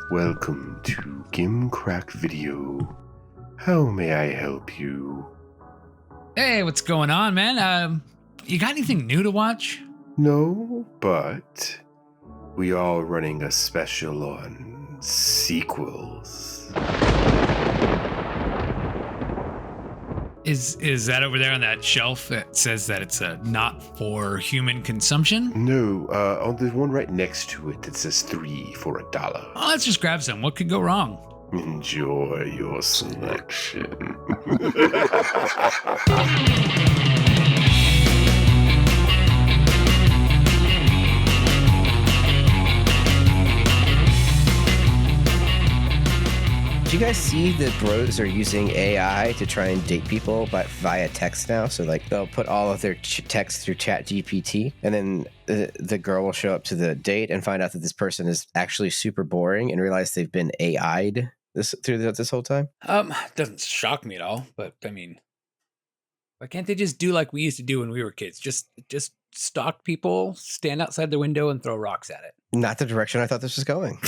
Welcome to Gimcrack Video. How may I help you? Hey, what's going on, man? You got anything new to watch? No, but we are running a special on sequels. Is that over there on that shelf that says that it's not for human consumption? No, on the one right next to it that says 3 for $1. Oh, let's just grab some. What could go wrong? Enjoy your selection. Do you guys see that bros are using AI to try and date people via text now? So like they'll put all of their text through ChatGPT, and then the girl will show up to the date and find out that this person is actually super boring and realize they've been AI'd this whole time. Doesn't shock me at all, but I mean, why can't they just do like we used to do when we were kids? Just stalk people, stand outside the window, and throw rocks at it. Not the direction I thought this was going.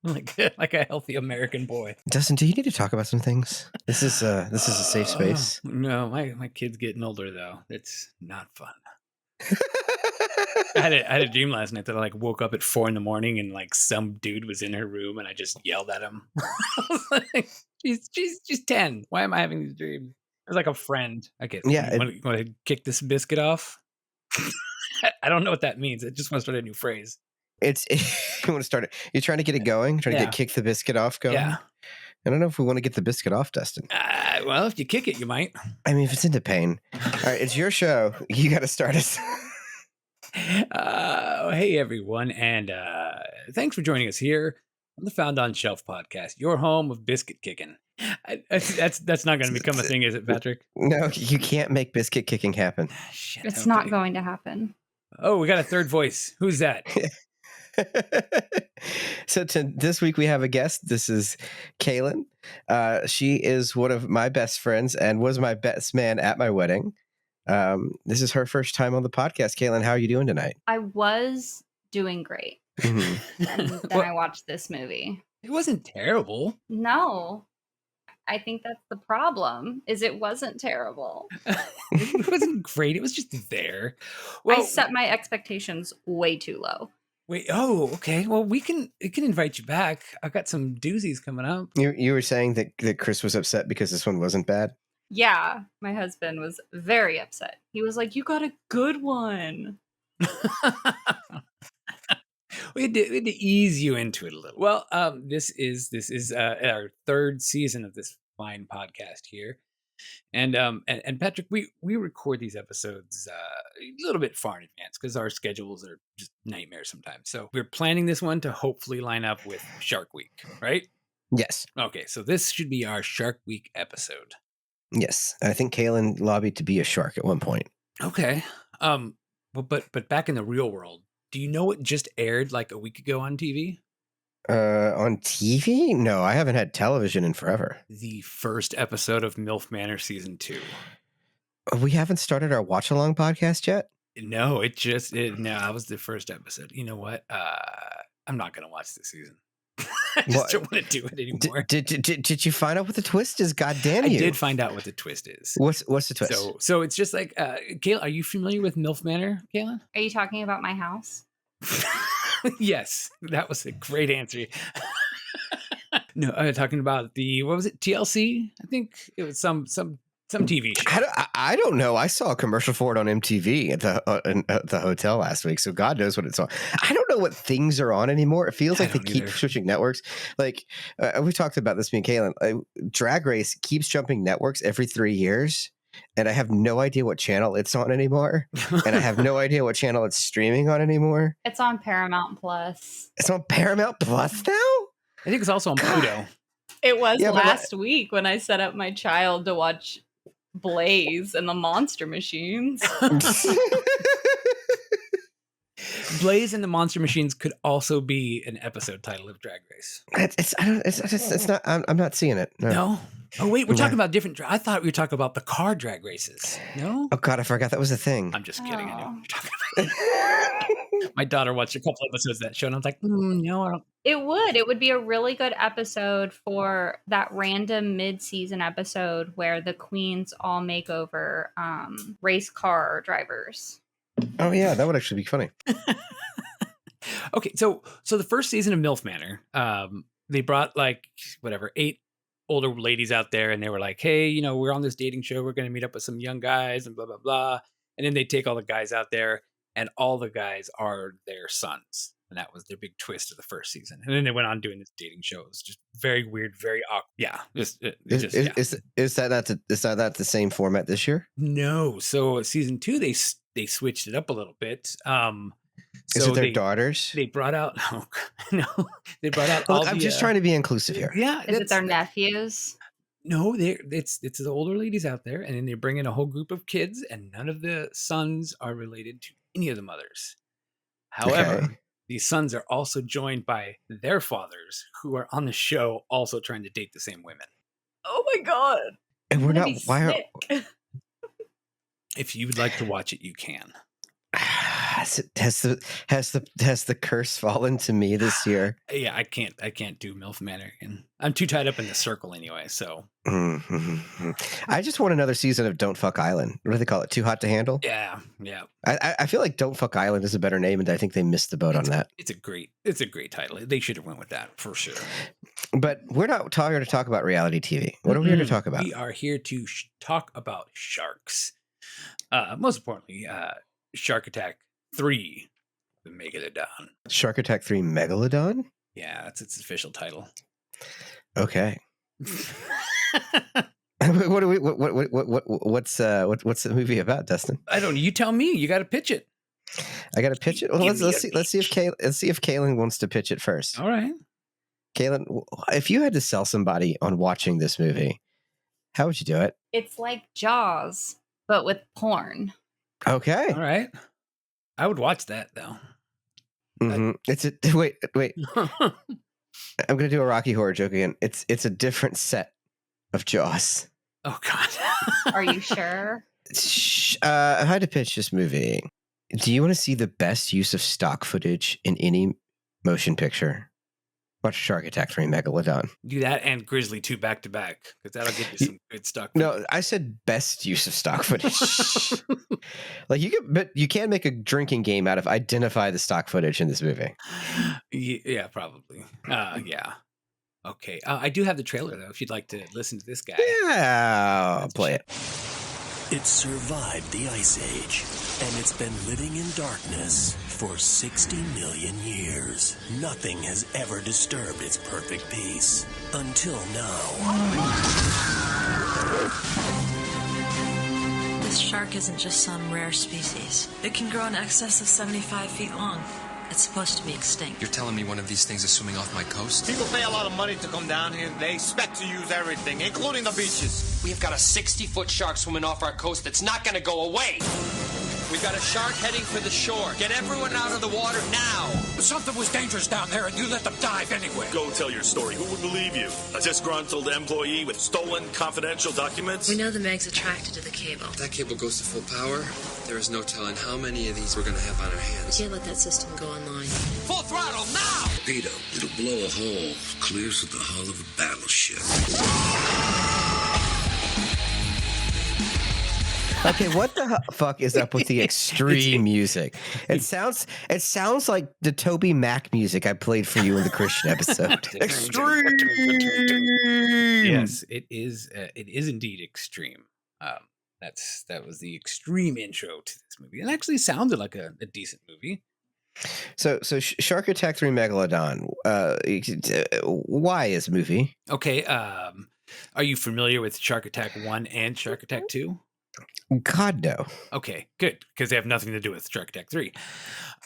like a healthy American boy. Dustin, do you need to talk about some things? This is a safe space. No, my kid's getting older though. It's not fun. I had a dream last night that I like woke up at 4 a.m. and like some dude was in her room and I just yelled at him. I was like, she's 10. Why am I having these dreams? It was like a friend. Okay, Yeah. You want to kick this biscuit off? I don't know what that means. I just want to start a new phrase. You want to start it. You're trying to get it going, trying to get kick the biscuit off going. Yeah. I don't know if we want to get the biscuit off, Dustin. Well, if you kick it, you might. I mean, if it's into pain. All right, it's your show. You got to start us. Hey, everyone, and thanks for joining us here on the Found on Shelf podcast, your home of biscuit kicking. That's not going to become a thing, is it, Patrick? No, you can't make biscuit kicking happen. Shit, it's not going to happen. Oh, we got a third voice. Who's that? So this week we have a guest. This is Kaylin. She is one of my best friends and was my best man at my wedding. This is her first time on the podcast. Kaylin, how are you doing tonight? I was doing great. Mm-hmm. And then I watched this movie. It wasn't terrible. No. I think that's the problem, is it wasn't terrible. It wasn't great. It was just there. Well, I set my expectations way too low. Wait, oh, okay. Well, we can invite you back. I've got some doozies coming up. You were saying that Chris was upset because this one wasn't bad? Yeah, my husband was very upset. He was like, "You got a good one." We had to ease you into it a little. Well, this is our third season of this fine podcast here, and Patrick, we record these episodes a little bit far in advance because our schedules are just nightmares sometimes. So we're planning this one to hopefully line up with Shark Week, right? Yes. Okay, so this should be our Shark Week episode. Yes, I think Kaylin lobbied to be a shark at one point. Okay, but back in the real world, do you know what just aired like a week ago on TV? On TV? No, I haven't had television in forever. The first episode of MILF Manor season 2. We haven't started our watch along podcast yet? No, that was the first episode. You know what? I'm not gonna watch this season. I just don't want to do it anymore. Did you find out what the twist is? God damn you! I did find out what the twist is. What's the twist? So it's just like, Kayla, are you familiar with MILF Manor, Kaylin? Are you talking about my house? Yes, that was a great answer. No, I'm talking about what was it? TLC? I think it was some TV show. I don't know. I saw a commercial for it on MTV at the hotel last week, so God knows what it's on. I don't know what things are on anymore. It feels like they keep switching networks. Like we talked about this, me and Kaylin. Drag Race keeps jumping networks every 3 years, and I have no idea what channel it's on anymore, and I have no idea what channel it's streaming on anymore. It's on Paramount Plus. It's on Paramount Plus now? I think it's also on Pluto. It was last week when I set up my child to watch Blaze and the Monster Machines. Blaze and the Monster Machines could also be an episode title of Drag Race. It's not. I'm not seeing it. No. Oh wait, we're talking about different. I thought we were talking about the car drag races. No. Oh God, I forgot that was a thing. I'm just kidding. I know what you're talking about. My daughter watched a couple episodes of that show, and I was like, no, I don't. It would be a really good episode for that random mid-season episode where the queens all make over race car drivers. Oh yeah, that would actually be funny. Okay, so the first season of MILF Manor, they brought like 8 older ladies out there, and they were like, hey, we're on this dating show, we're going to meet up with some young guys and blah blah blah. And then they take all the guys out there, and all the guys are their sons, and that was their big twist of the first season. And then they went on doing this dating show. It was just very weird, very awkward. Yeah, Is that not the same format this year? No. So season 2, they switched it up a little bit. Is it their daughters? They brought out no. They brought out. Look, I'm just trying to be inclusive here. Yeah, is it their nephews? No, it's the older ladies out there, and then they bring in a whole group of kids, and none of the sons are related to any of the mothers. However, these sons are also joined by their fathers, who are on the show, also trying to date the same women. Oh my god! And we're not. Why? If you would like to watch it, you can. Has the curse fallen to me this year? Yeah, I can't do MILF Manor, and I'm too tied up in the circle anyway. So I just want another season of Don't Fuck Island. What do they call it? Too Hot to Handle? Yeah. I feel like Don't Fuck Island is a better name, and I think they missed the boat on that. It's a great title. They should have went with that for sure. But we're not here to talk about reality TV. What are we here to talk about? We are here to talk about sharks. Most importantly, Shark Attack 3, the Megalodon. Shark Attack 3 Megalodon? Yeah, that's its official title. Okay. What's the movie about, Dustin? I don't know. You tell me. You got to pitch it. I got to pitch it. Well, let's see if Kaylin wants to pitch it first. All right. Kaylin, if you had to sell somebody on watching this movie, how would you do it? It's like Jaws, but with porn. Okay. All right. I would watch that though. Mm-hmm. Wait. I'm gonna do a Rocky Horror joke again. It's a different set of Jaws. Oh God. Are you sure? If I had to pitch this movie, do you want to see the best use of stock footage in any motion picture? Watch Shark Attack 3 Megalodon. Do that and Grizzly 2 back to back, because that'll give you some good stock footage. No, I said best use of stock footage. Like you can make a drinking game out of identify the stock footage in this movie. Yeah, probably. Yeah. Okay. I do have the trailer though. If you'd like to listen to this guy. Yeah, I'll play it. It survived the Ice Age, and it's been living in darkness for 60 million years. Nothing has ever disturbed its perfect peace. Until now. This shark isn't just some rare species. It can grow in excess of 75 feet long. It's supposed to be extinct. You're telling me one of these things is swimming off my coast? People pay a lot of money to come down here. They expect to use everything, including the beaches. We've got a 60-foot shark swimming off our coast that's not going to go away. We've got a shark heading for the shore. Get everyone out of the water now. Something was dangerous down there, and you let them dive anyway. Go tell your story. Who would believe you? A disgruntled employee with stolen confidential documents? We know the Meg's attracted to the cable. If that cable goes to full power, there is no telling how many of these we're going to have on our hands. We can't let that system go online. Full throttle now! Torpedo. It'll blow a hole clear to the hull of a battleship. Okay, what the fuck is up with the extreme music? It sounds like the Toby Mac music I played for you in the Christian episode. Extreme. Yes, it is. It is indeed extreme. That was the extreme intro to this movie. It actually sounded like a decent movie. So Shark Attack 3 Megalodon. Why is movie? Okay. Are you familiar with Shark Attack 1 and Shark Attack 2? God, no. Okay, good, because they have nothing to do with Shark Attack 3.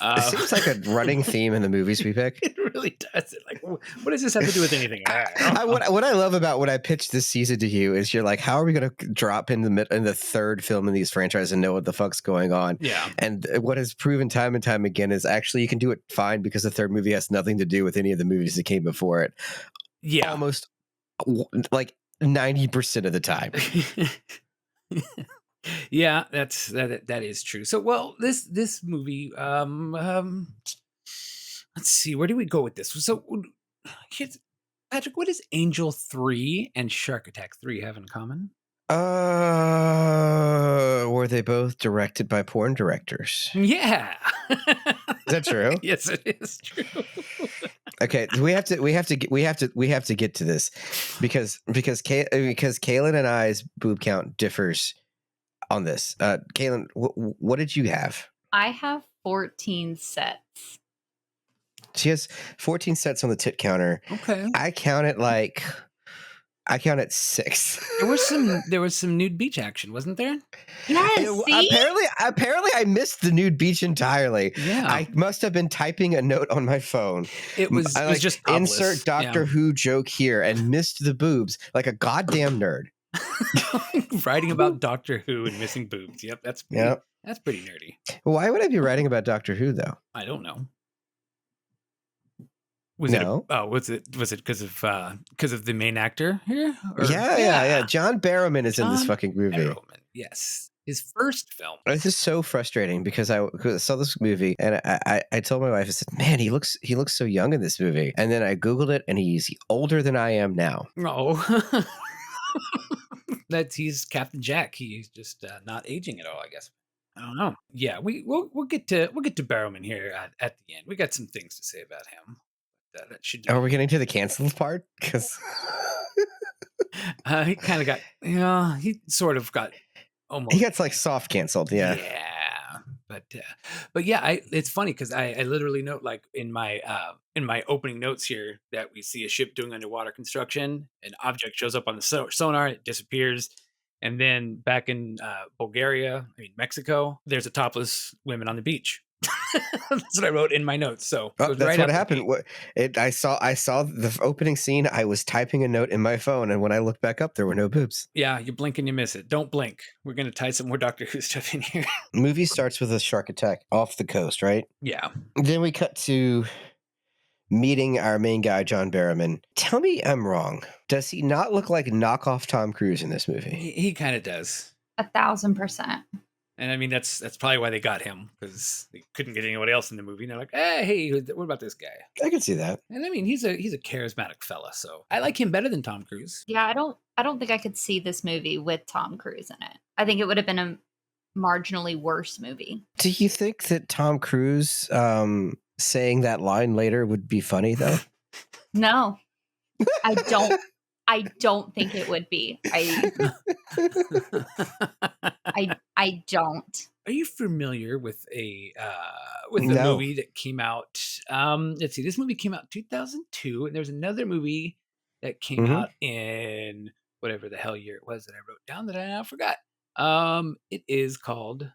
It seems like a running theme in the movies we pick. It really does. Like, what does this have to do with anything? What I love about when I pitched this season to you is you're like, how are we going to drop in the third film in these franchises and know what the fuck's going on? Yeah. And what has proven time and time again is actually you can do it fine because the third movie has nothing to do with any of the movies that came before it. Yeah. Almost like 90% of the time. Yeah, that is true. So, well, this movie, let's see, where do we go with this? So, here's, Patrick, what does Angel 3 and Shark Attack 3 have in common? Were they both directed by porn directors? Yeah. Is that true? Yes, it is true. Okay, we have to get to this because Kaylin and I's boob count differs on this. Kaylin, what did you have? I have 14 sets. She has 14 sets on the tit counter. Okay. I count at 6. There was some nude beach action, wasn't there? Yes. See? Apparently, I missed the nude beach entirely. Yeah. I must have been typing a note on my phone. It was just topless. Insert Doctor Who joke here and missed the boobs like a goddamn nerd. Writing about Doctor Who and missing boobs. Yep, that's pretty nerdy. Why would I be writing about Doctor Who though? I don't know. Was it because of the main actor here? Yeah. John Barrowman is in this fucking movie. Barrowman, yes, his first film. This is so frustrating because I saw this movie and I told my wife, I said, "Man, he looks so young in this movie." And then I Googled it, and he's older than I am now. Oh, he's Captain Jack. He's just not aging at all, I guess. I don't know. Yeah, we'll get to Barrowman here at the end. We got some things to say about him. That should. Are we getting to the canceled part? Because he kind of got. He sort of got almost. He gets like soft canceled. Yeah. Yeah, but yeah, it's funny because I literally note like in my opening notes here that we see a ship doing underwater construction, an object shows up on the sonar, it disappears, and then back in Mexico, there's a topless women on the beach. That's what I wrote in my notes. So that's right what happened. I saw the opening scene. I was typing a note in my phone, and when I looked back up, there were no boobs. Yeah, you blink and you miss it. Don't blink. We're gonna tie some more Doctor Who stuff in here. Movie starts with a shark attack off the coast, right? Yeah. Then we cut to meeting our main guy, John Barrowman. Tell me I'm wrong. Does he not look like knockoff Tom Cruise in this movie? He kind of does. 1,000%. And I mean, that's probably why they got him, because they couldn't get anyone else in the movie. And they're like, hey, what about this guy? I can see that. And I mean, he's a charismatic fella, so I like him better than Tom Cruise. Yeah, I don't think I could see this movie with Tom Cruise in it. I think it would have been a marginally worse movie. Do you think that Tom Cruise saying that line later would be funny though? No, I don't. I don't think it would be. I don't. Are you familiar with a movie that came out? Let's see. This movie came out in 2002, and there's another movie that came out in whatever the hell year it was that I wrote down that I now forgot. It is called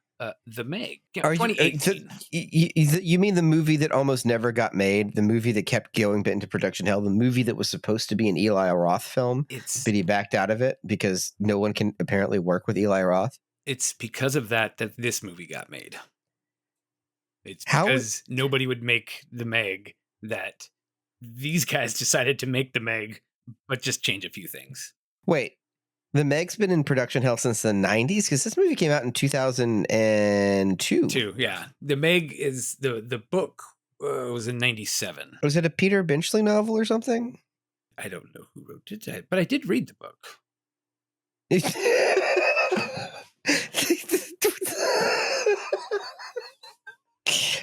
The Meg. 2018. You mean the movie that almost never got made? The movie that kept going into production hell? The movie that was supposed to be an Eli Roth film, but he backed out of it because no one can apparently work with Eli Roth? It's because of that this movie got made. It's because nobody would make The Meg that these guys decided to make The Meg, but just change a few things. Wait. The Meg's been in production hell since the 90s? Because this movie came out in 2002. Yeah. The Meg is the book was in 97. Was it a Peter Benchley novel or something? I don't know who wrote it, but I did read the book.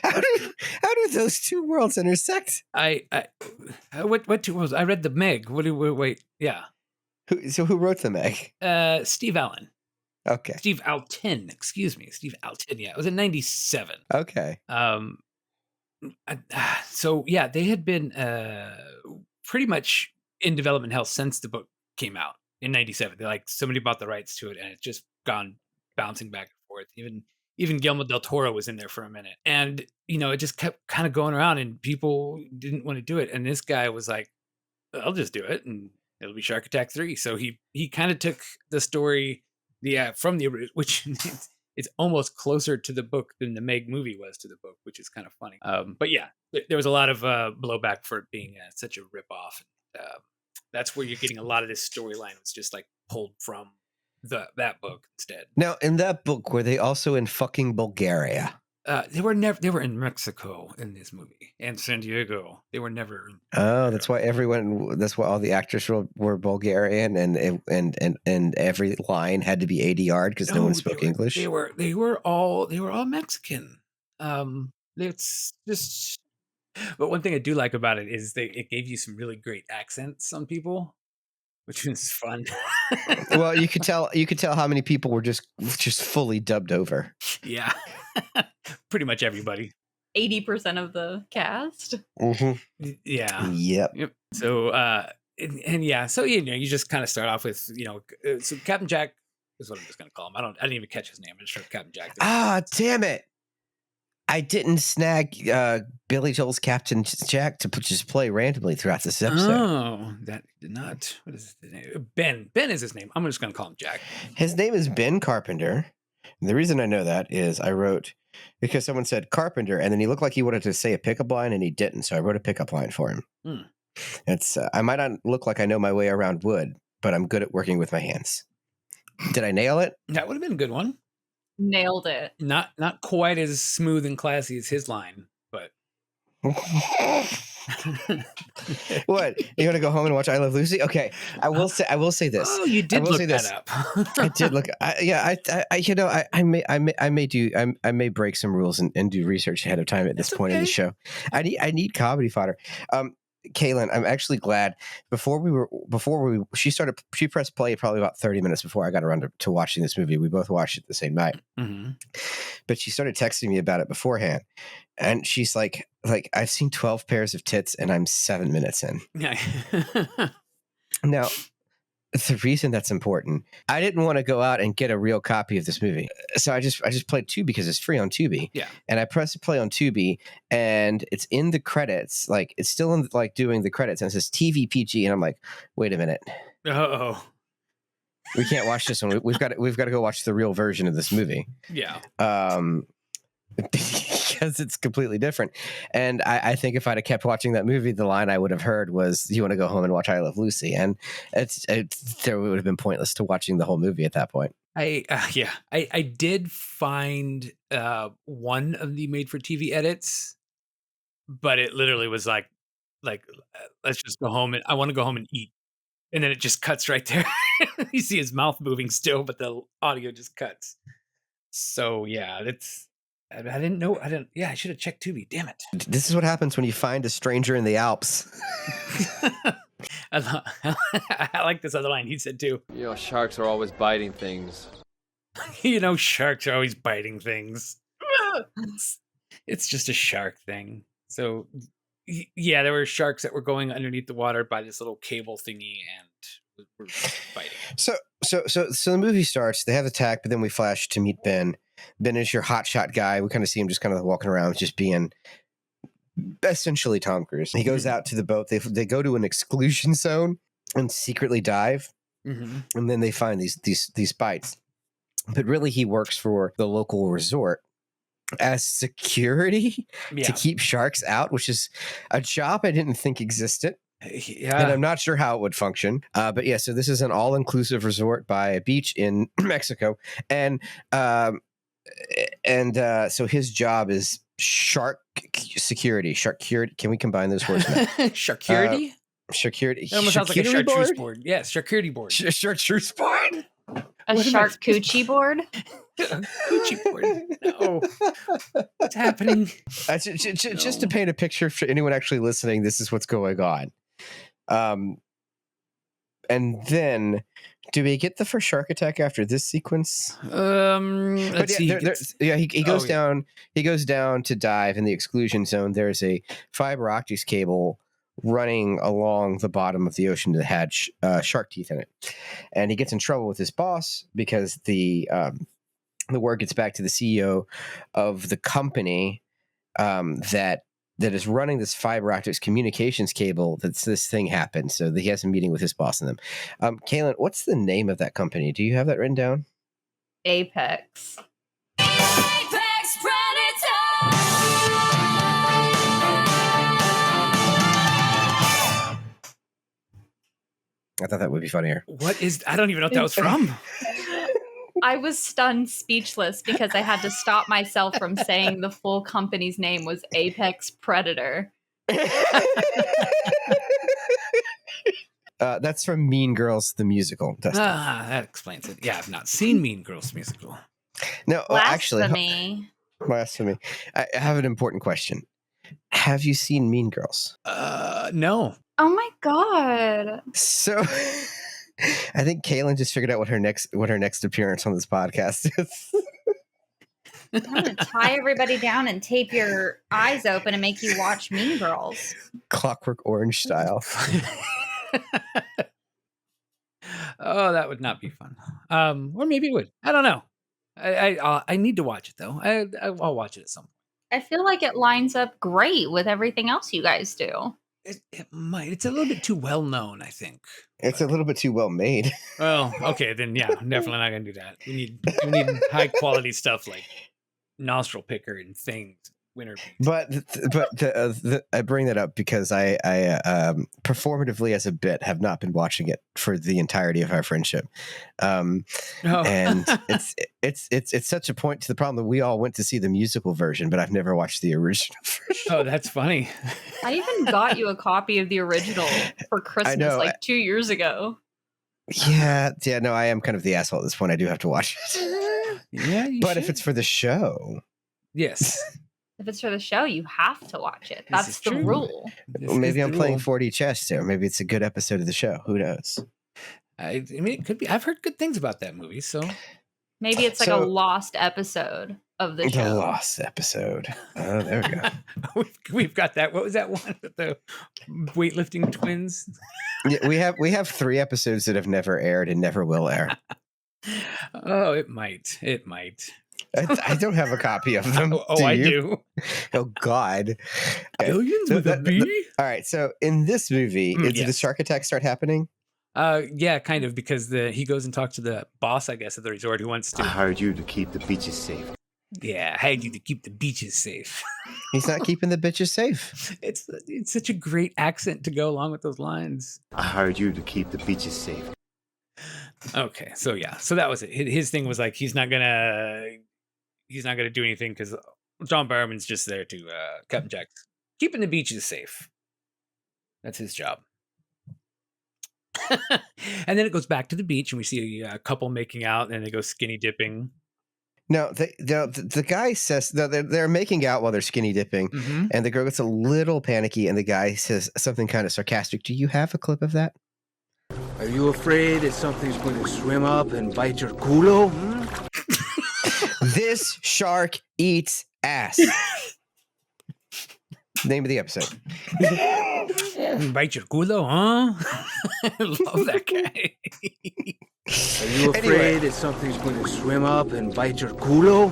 How do those two worlds intersect? What two worlds? I read the Meg. Wait, yeah. Who wrote the Meg? Steve Allen. Okay. Steve Alten, excuse me. Steve Alten, yeah. It was in 97. Okay. So yeah, they had been pretty much in development hell since the book came out in 97. They're like, somebody bought the rights to it, and it's just gone bouncing back and forth. Even Guillermo del Toro was in there for a minute. And, it just kept kind of going around, and people didn't want to do it. And this guy was like, I'll just do it, and it'll be Shark Attack 3. So he kind of took the story, from the original, which it's almost closer to the book than the Meg movie was to the book, which is kind of funny. But yeah, there was a lot of blowback for it being such a ripoff. That's where you're getting a lot of this storyline. Was just like pulled from that book instead. Now, in that book, were they also in fucking Bulgaria? They were never. They were in Mexico in this movie and San Diego. They were never. Oh, that's why everyone. That's why all the actors were Bulgarian, and every line had to be ADR'd because no one spoke English. They were all Mexican. It's just. But one thing I do like about it is it gave you some really great accents on people, which was fun. Well, you could tell how many people were just fully dubbed over. Yeah, pretty much everybody. 80% of the cast. Mm-hmm. Yeah. Yep. So, and yeah, so you just kind of start off with so Captain Jack is what I'm just gonna call him. I didn't even catch his name. I just heard Captain Jack. Damn it! I didn't snag Billy Joel's Captain Jack to just play randomly throughout this episode. Oh, that did not. What is his name? Ben. Ben is his name. I'm just going to call him Jack. His name is Ben Carpenter. And the reason I know that is I wrote because someone said Carpenter, and then he looked like he wanted to say a pickup line, and he didn't. So I wrote a pickup line for him. It's I might not look like I know my way around wood, but I'm good at working with my hands. Did I nail it? That would have been a good one. Nailed it. Not quite as smooth and classy as his line, but what? You want to go home and watch I Love Lucy? Okay, I will say this. Oh, you did look that up. I did look. I may break some rules and do research ahead of time at this point in the show. I need comedy fodder. Kaylin, I'm actually glad. She pressed play probably about 30 minutes before I got around to watching this movie. We both watched it the same night. Mm-hmm. But she started texting me about it beforehand. And she's like, I've seen 12 pairs of tits and I'm 7 minutes in. Yeah. Now, the reason that's important, I didn't want to go out and get a real copy of this movie. So I just played Tubi because it's free on Tubi. Yeah. And I pressed play on Tubi and it's in the credits. Like it's still in doing the credits and it says TV PG. And I'm like, wait a minute. Oh. We can't watch this one. We've got to go watch the real version of this movie. Yeah. Because it's completely different. And I think if I'd have kept watching that movie, the line I would have heard was, "You want to go home and watch I Love Lucy?" And there would have been pointless to watching the whole movie at that point. I did find one of the made for TV edits, but it literally was like let's just go home and I want to go home and eat. And then it just cuts right there. You see his mouth moving still, but the audio just cuts. So yeah, I didn't know. I should have checked Tubi. Damn it. This is what happens when you find a stranger in the Alps. I like this other line he said too. Sharks are always biting things. Sharks are always biting things. It's just a shark thing. So yeah, there were sharks that were going underneath the water by this little cable thingy and were biting. So the movie starts. They have the attack, but then we flash to meet Ben. Ben is your hotshot guy. We kind of see him just kind of walking around, just being essentially Tom Cruise. He goes out to the boat. They go to an exclusion zone and secretly dive, and then they find these bites. But really, he works for the local resort as security to keep sharks out, which is a job I didn't think existed. Yeah. And I'm not sure how it would function. But yeah, so this is an all-inclusive resort by a beach in Mexico. And so his job is shark security. Can we combine those words? Sharkurity? Sharkurity. It almost sounds like a chartreuse board. Yes, charcuterie board. Chartreuse board? A shark coochie board? Coochie board. No. What's happening? Just to paint a picture for anyone actually listening, this is what's going on. And then, do we get the first shark attack after this sequence? Let's see. He goes down. He goes down to dive in the exclusion zone. There's a fiber optics cable running along the bottom of the ocean that had shark teeth in it, and he gets in trouble with his boss because the word gets back to the CEO of the company that is running this fiber optics communications cable that this thing happened. So he has a meeting with his boss and them. Kaylin, what's the name of that company? Do you have that written down? Apex. Apex Predator! I thought that would be funnier. What is? I don't even know what that was from. I was stunned speechless because I had to stop myself from saying the full company's name was Apex Predator. That's from Mean Girls, the musical. Dustin. That explains it. Yeah, I've not seen Mean Girls musical. No, Blasphemy. Blasphemy. I have an important question. Have you seen Mean Girls? No. Oh my god. So I think Kaylin just figured out what her next appearance on this podcast is. I'm gonna tie everybody down and tape your eyes open and make you watch Mean Girls. Clockwork Orange style. Oh, that would not be fun. Or maybe it would. I don't know. I need to watch it though. I'll watch it at some point. I feel like it lines up great with everything else you guys do. It might. It's a little bit too well known, I think. It's a little bit too well made. Well, okay, then yeah, I'm definitely not gonna do that. We need high quality stuff like Nostril Picker and Things. Winter Beat. But I bring that up because I performatively as a bit have not been watching it for the entirety of our friendship, and it's such a point to the problem that we all went to see the musical version, but I've never watched the original version. Oh, that's funny. I even got you a copy of the original for Christmas like 2 years ago. Yeah, no, I am kind of the asshole at this point. I do have to watch it. Yeah, but if it's for the show, yes. If it's for the show, you have to watch it. That's the rule. Well, maybe I'm playing 4D chess there. Maybe it's a good episode of the show. Who knows? I mean, it could be. I've heard good things about that movie, so maybe it's like a lost episode of the show. The lost episode. Oh, there we go. We've got that. What was that one with the weightlifting twins? Yeah, we have 3 episodes that have never aired and never will air. Oh, it might. It might. I don't have a copy of them. Oh, I do. Oh, God. Aliens with a B? All right. So in this movie, did the shark attack start happening? Yeah, kind of, because he goes and talks to the boss, I guess, at the resort who wants to. I hired you to keep the beaches safe. Yeah, I hired you to keep the beaches safe. He's not keeping the bitches safe. It's such a great accent to go along with those lines. I hired you to keep the beaches safe. Okay, so yeah, so that was it. His thing was like he's not gonna do anything because John Barrowman's just there to Captain Jack's keeping the beaches safe. That's his job. And then it goes back to the beach, and we see a couple making out, and they go skinny dipping. No, the guy says they're making out while they're skinny dipping, and the girl gets a little panicky, and the guy says something kind of sarcastic. Do you have a clip of that? Are you afraid that something's going to swim up and bite your culo? This shark eats ass. Name of the episode. Bite your culo, huh? I love that guy. Are you afraid that something's going to swim up and bite your culo?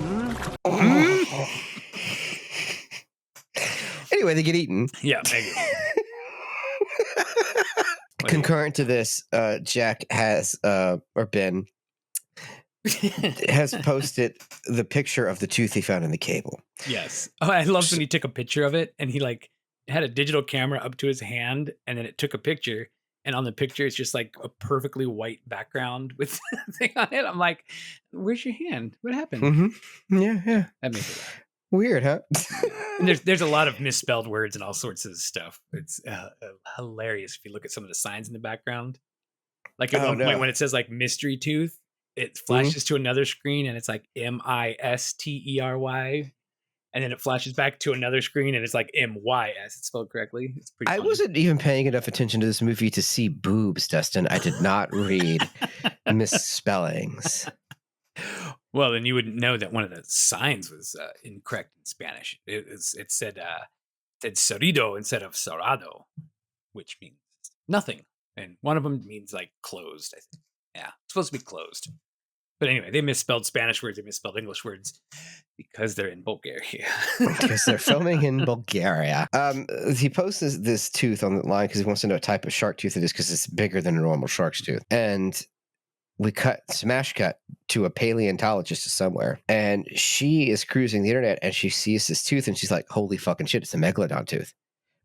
Anyway, they get eaten. Yeah. Concurrent to this, Jack has, or Ben, has posted the picture of the tooth he found in the cable. Yes. Oh, I loved when he took a picture of it, and he like had a digital camera up to his hand, and then it took a picture, and on the picture it's just like a perfectly white background with a thing on it. I'm like, where's your hand? What happened? Mm-hmm. Yeah. That makes it laugh. Weird, huh? And there's a lot of misspelled words and all sorts of stuff. It's hilarious if you look at some of the signs in the background. Like at one point when it says like mystery tooth, it flashes to another screen and it's like MISTERY, and then it flashes back to another screen and it's like MYS. It's spelled correctly. It's pretty funny. I wasn't even paying enough attention to this movie to see boobs, Dustin. I did not read misspellings. Well, then you wouldn't know that one of the signs was incorrect in Spanish. It said sorido instead of cerrado, which means nothing. And one of them means like closed, I think. Yeah, it's supposed to be closed. But anyway, they misspelled Spanish words, they misspelled English words because they're in Bulgaria. Because they're filming in Bulgaria. He posts this tooth on the line because he wants to know what type of shark tooth it is because it's bigger than a normal shark's tooth. And we smash cut to a paleontologist somewhere, and she is cruising the internet, and she sees this tooth, and she's like, "Holy fucking shit! It's a megalodon tooth.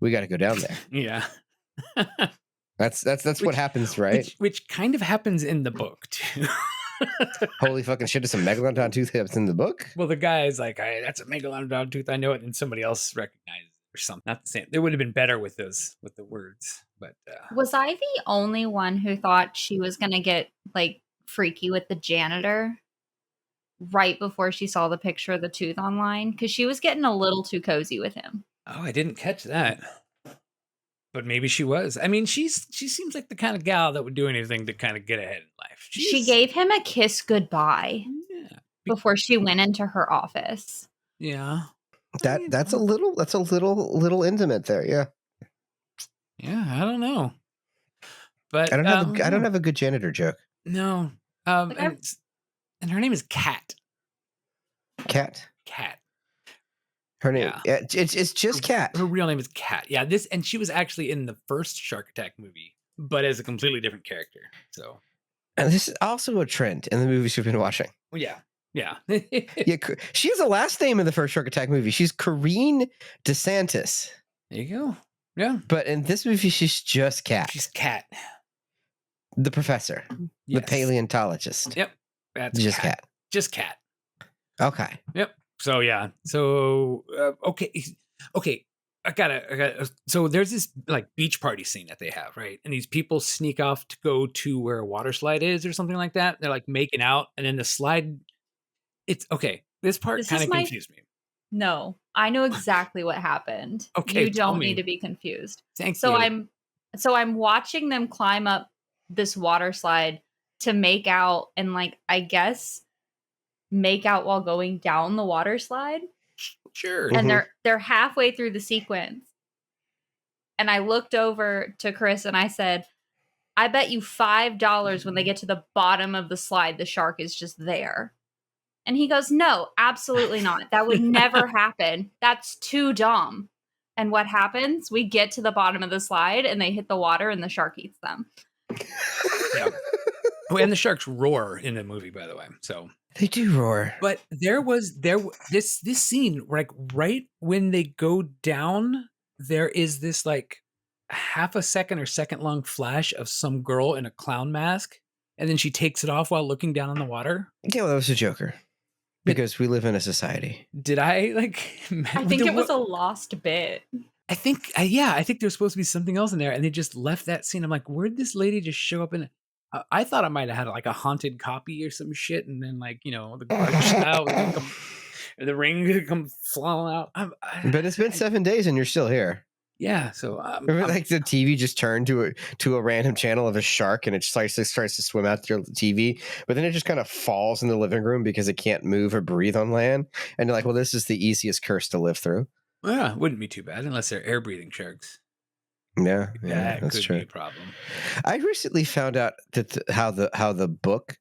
We got to go down there." Yeah, that's what happens, right? Which kind of happens in the book too. Holy fucking shit! It's a megalodon tooth that's in the book. Well, the guy's like, "That's a megalodon tooth. I know it," and somebody else recognizes it or something. Not the same. It would have been better with the words, but Was I the only one who thought she was gonna get like freaky with the janitor right before she saw the picture of the tooth online? Because she was getting a little too cozy with him. oh, I didn't catch that. But maybe she was. I mean, she seems like the kind of gal that would do anything to kind of get ahead in life. She gave him a kiss goodbye before she went into her office. Yeah. That's a little intimate there. Yeah. Yeah, I don't know. But I don't have a good janitor joke. No. And her name is Kat. Kat. Her name. Yeah. It's just Kat. Her real name is Kat. Yeah. And she was actually in the first Shark Attack movie, but as a completely different character. So. And this is also a trend in the movies we've been watching. Well, yeah. Yeah. Yeah. She has a last name in the first Shark Attack movie. She's Corrine DeSantis. There you go. Yeah. But in this movie, she's just Kat. She's Kat. The professor. Yes. The paleontologist. Yep. That's just Kat. Just Kat. Okay. Yep. So yeah. So okay. I gotta. So there's this like beach party scene that they have, right? And these people sneak off to go to where a water slide is or something like that. They're like making out, and then the slide. It's okay. This part kind of confused me. No, I know exactly what happened. Okay, you don't need to be confused. So I'm watching them climb up this water slide to make out, and like I guess make out while going down the water slide. Sure. And they're halfway through the sequence. And I looked over to Chris and I said, I bet you $5 when they get to the bottom of the slide, the shark is just there. And he goes, no, absolutely not. That would never happen. That's too dumb. And what happens? We get to the bottom of the slide and they hit the water and the shark eats them. Yeah. Oh, and the sharks roar in the movie, by the way. So they do roar. But this scene, like right when they go down, there is this like half a second or second long flash of some girl in a clown mask, and then she takes it off while looking down in the water. Yeah, well, that was a Joker. Because we live in a society. Did I like? I think it was a lost bit. I think, I think there's supposed to be something else in there, and they just left that scene. I'm like, where'd this lady just show up in? I thought I might have had like a haunted copy or some shit, and then like the garage style, the ring could come flying out. But it's been 7 daes, and you're still here. Yeah, so remember, like the TV just turned to a random channel of a shark, and it starts to swim out through the TV, but then it just kind of falls in the living room because it can't move or breathe on land. And you're like, well, this is the easiest curse to live through. Yeah, it wouldn't be too bad unless they're air breathing sharks. Yeah, that that's could true. be a problem. I recently found out that how the book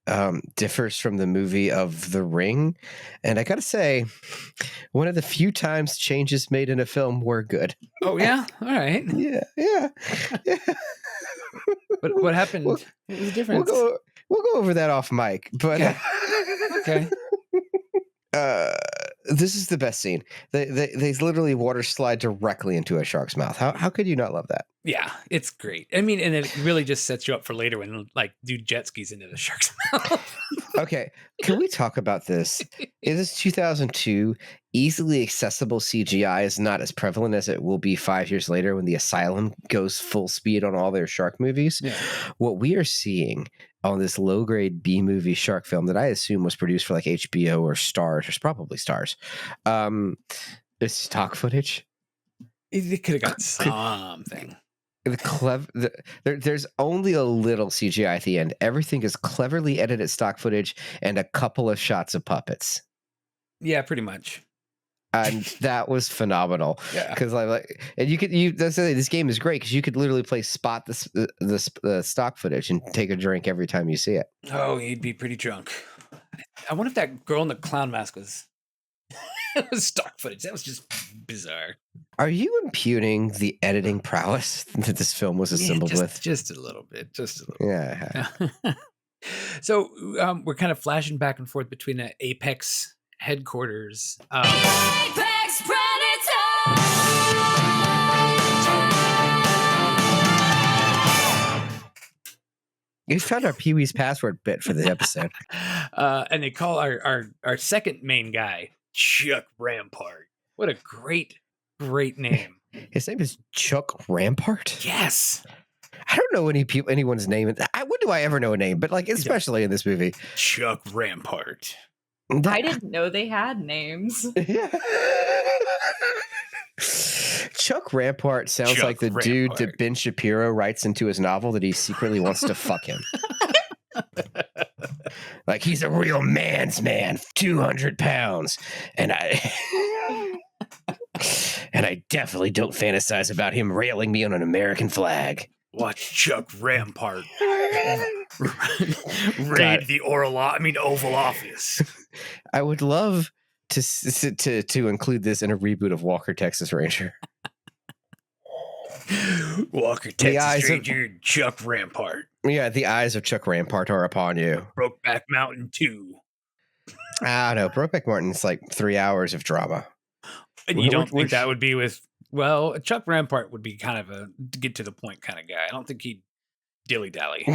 differs from the movie of The Ring, and I gotta say, one of the few times changes made in a film were good. Oh yeah, all right. Yeah. But what happened? What was the difference? We'll go over that off mic. But okay. This is the best scene. They literally water slide directly into a shark's mouth. How could you not love that? Yeah, it's great. I mean, and it really just sets you up for later when like do jet skis into the shark's mouth. Okay, can we talk about this? It is 2002. Easily accessible CGI is not as prevalent as it will be 5 years later when The Asylum goes full speed on all their shark movies. Yeah. What we are seeing on this low-grade B-movie shark film that I assume was produced for like HBO or Stars, or probably Stars, is stock footage. It could have got something. There's only a little CGI at the end. Everything is cleverly edited stock footage and a couple of shots of puppets. Yeah, pretty much. And that was phenomenal. Yeah, because this game is great because you could literally spot the stock footage and take a drink every time you see it. Oh, you'd be pretty drunk. I wonder if that girl in the clown mask was it was stock footage. That was just bizarre. Are you impugning the editing prowess that this film was assembled with? Just a little bit. Yeah. So we're kind of flashing back and forth between the Apex headquarters. Apex Predator! We found our Pee-wee's password bit for the episode. And they call our second main guy Chuck Rampart. What a great name. His name is Chuck Rampart? Yes. I don't know anyone's name. When do I ever know a name? But like, especially in this movie. Chuck Rampart. I didn't know they had names. Chuck Rampart sounds like the dude that Ben Shapiro writes into his novel that he secretly wants to fuck him. Like, he's a real man's man, 200 pounds. And I definitely don't fantasize about him railing me on an American flag. Watch Chuck Rampart raid the Oval Office. I would love to include this in a reboot of Walker, Texas Ranger. Walker, Texas Ranger, Chuck Rampart. Yeah, the eyes of Chuck Rampart are upon you. Brokeback Mountain 2. No, Brokeback Mountain's like 3 hours of drama. And you don't think that would be with... Well, Chuck Rampart would be kind of a get to the point kind of guy. I don't think he'd dilly-dally.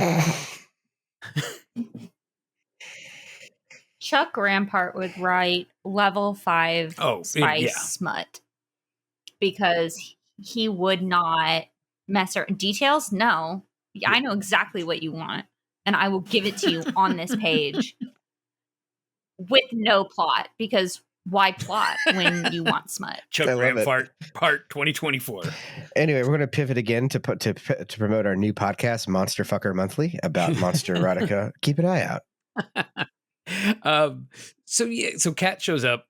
Chuck Rampart would write level 5 spice smut because he would not mess around. Details? No. I know exactly what you want, and I will give it to you on this page with no plot, because why plot when you want smut? Chuck Rampart Part 2024. Anyway, we're going to pivot again to promote our new podcast, Monster Fucker Monthly, about monster erotica. Keep an eye out. So Kat shows up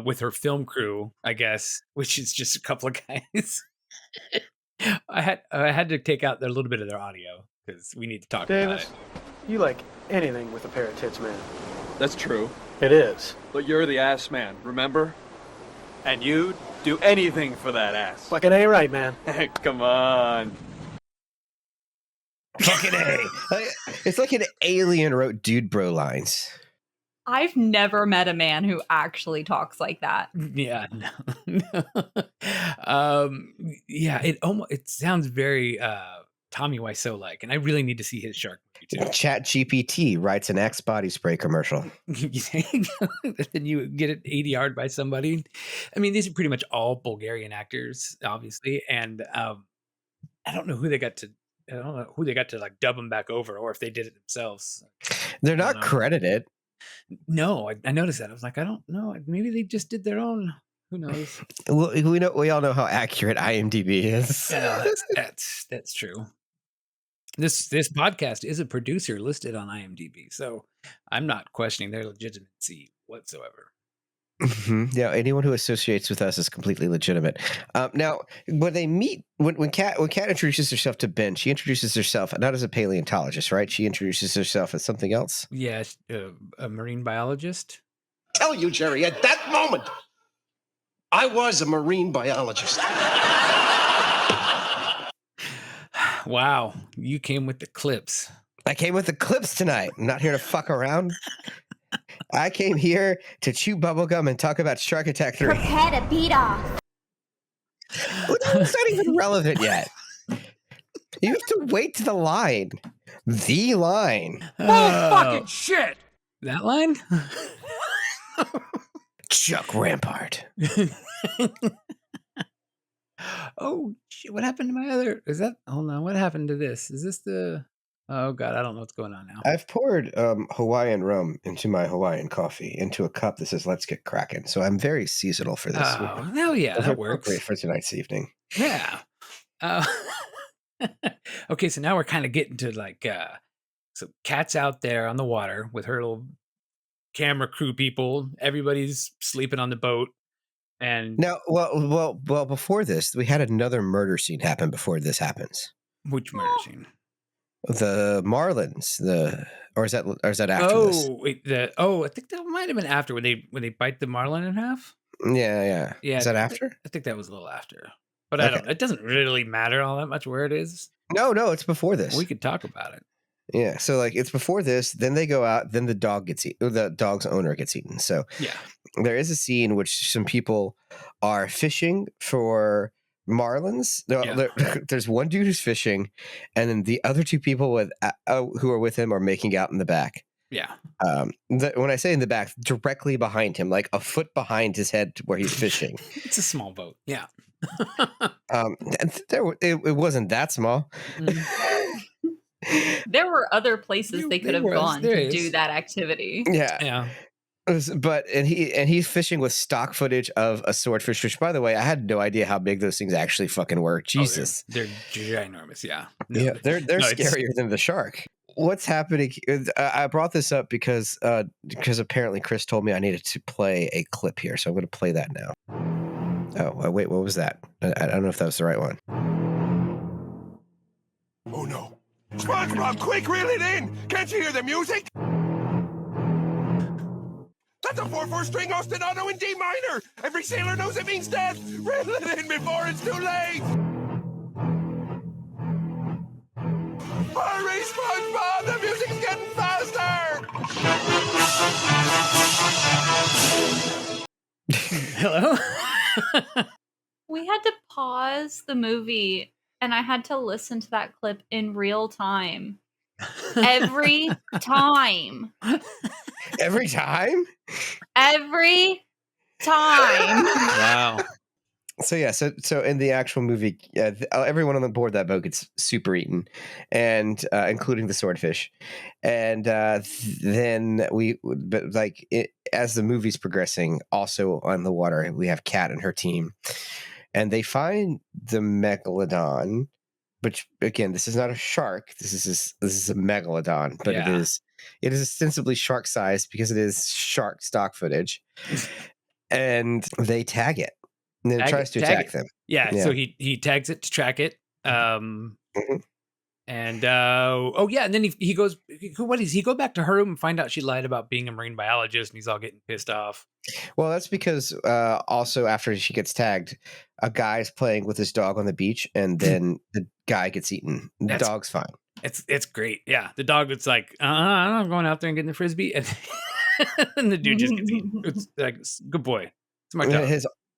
with her film crew, I guess, which is just a couple of guys. I had to take out a little bit of their audio because we need to talk about it. You like anything with a pair of tits, man. That's true. It is. But you're the ass man, remember? And you'd do anything for that ass. Fucking A right, man. Come on. Fucking A. It's like an alien wrote dude bro lines. I've never met a man who actually talks like that. Yeah, no. Yeah, it sounds very Tommy Wiseau like, and I really need to see his shark movie too. Chat GPT writes an Axe body spray commercial. Then you get it ADR'd by somebody. I mean, these are pretty much all Bulgarian actors, obviously, and I don't know who they got to like dub them back over, or if they did it themselves. They're not credited. No, I noticed that. I was like, I don't know. Maybe they just did their own. Who knows? Well, we all know how accurate IMDb is. Yeah, that's true. This podcast is a producer listed on IMDb, so I'm not questioning their legitimacy whatsoever. Mm-hmm. Yeah, anyone who associates with us is completely legitimate. Now, when they meet, when Kat introduces herself to Ben, she introduces herself not as a paleontologist, right? She introduces herself as something else. Yeah, a marine biologist. Tell you, Jerry, at that moment, I was a marine biologist. Wow, you came with the clips. I came with the clips tonight. I'm not here to fuck around. I came here to chew bubblegum and talk about Shark Attack 3. Prepare to beat off. It's not even relevant yet. You have to wait to the line. The line. Fucking shit! That line? Chuck Rampart. Oh, shit, what happened to my other... Hold on, what happened to this? Is this the... Oh, God, I don't know what's going on now. I've poured Hawaiian rum into my Hawaiian coffee into a cup that says, "Let's get cracking." So I'm very seasonal for this. Oh, hell yeah, that works. Great for tonight's evening. Yeah. Okay, so now we're kind of getting to like... So Kat's out there on the water with her little camera crew people. Everybody's sleeping on the boat. And now, well, before this, we had another murder scene happen before this happens. Which murder scene? The Marlins, or is that after this? Wait, I think that might have been after when they bite the marlin in half. Yeah. Is that after? I think that was a little after, but I don't. It doesn't really matter all that much where it is. No, it's before this. We could talk about it. Yeah, so like it's before this. Then they go out. Then the dog gets eaten. The dog's owner gets eaten. So yeah, there is a scene which some people are fishing for marlins. Yeah. There's one dude who's fishing, and then the other two people who are with him are making out in the back. Yeah. When I say in the back, directly behind him, like a foot behind his head where he's fishing. It's a small boat. Yeah. It wasn't that small. There were other places they could have gone to do that activity. Yeah. But he's fishing with stock footage of a swordfish, which, by the way, I had no idea how big those things actually fucking were. Jesus. They're ginormous. Yeah. Yeah, they're scarier than the shark. What's happening? I brought this up because apparently Chris told me I needed to play a clip here, so I'm going to play that now. Oh, wait, what was that? I don't know if that was the right one. Oh no. SpongeBob, quick, reel it in! Can't you hear the music? That's a 4/4 string ostinato in D minor! Every sailor knows it means death! Reel it in before it's too late! Hurry, SpongeBob! The music's getting faster! Hello? We had to pause the movie and I had to listen to that clip in real time. Every time. Every time? Every time. Wow. So yeah, so in the actual movie, everyone on the board that boat gets super eaten, and including the swordfish, and then as the movie's progressing, also on the water, we have Kat and her team, and they find the Megalodon, which again, this is not a shark. This is a Megalodon, but it is ostensibly shark sized because it is shark stock footage, and they tag it. And then it tries to attack them. Yeah, so he tags it to track it. And and then he goes. What is he go back to her room and find out she lied about being a marine biologist, and he's all getting pissed off. Well, that's because also after she gets tagged, a guy's playing with his dog on the beach, and then the guy gets eaten. The dog's fine. It's great. Yeah, the dog was like, I'm going out there and getting the frisbee, and, and the dude just gets eaten. It's like, good boy. It's my dog.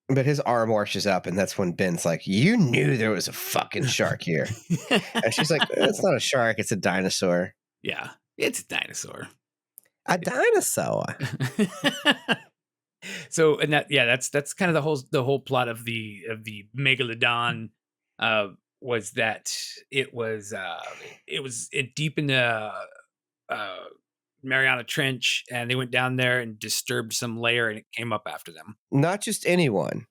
But his arm washes up, and that's when Ben's like, "You knew there was a fucking shark here." And she's like, "It's not a shark; it's a dinosaur." Yeah, it's a dinosaur. A dinosaur. So, and that's kind of the whole plot of the Megalodon. Was that it was deep in the Mariana Trench, and they went down there and disturbed some layer, and it came up after them. Not just anyone.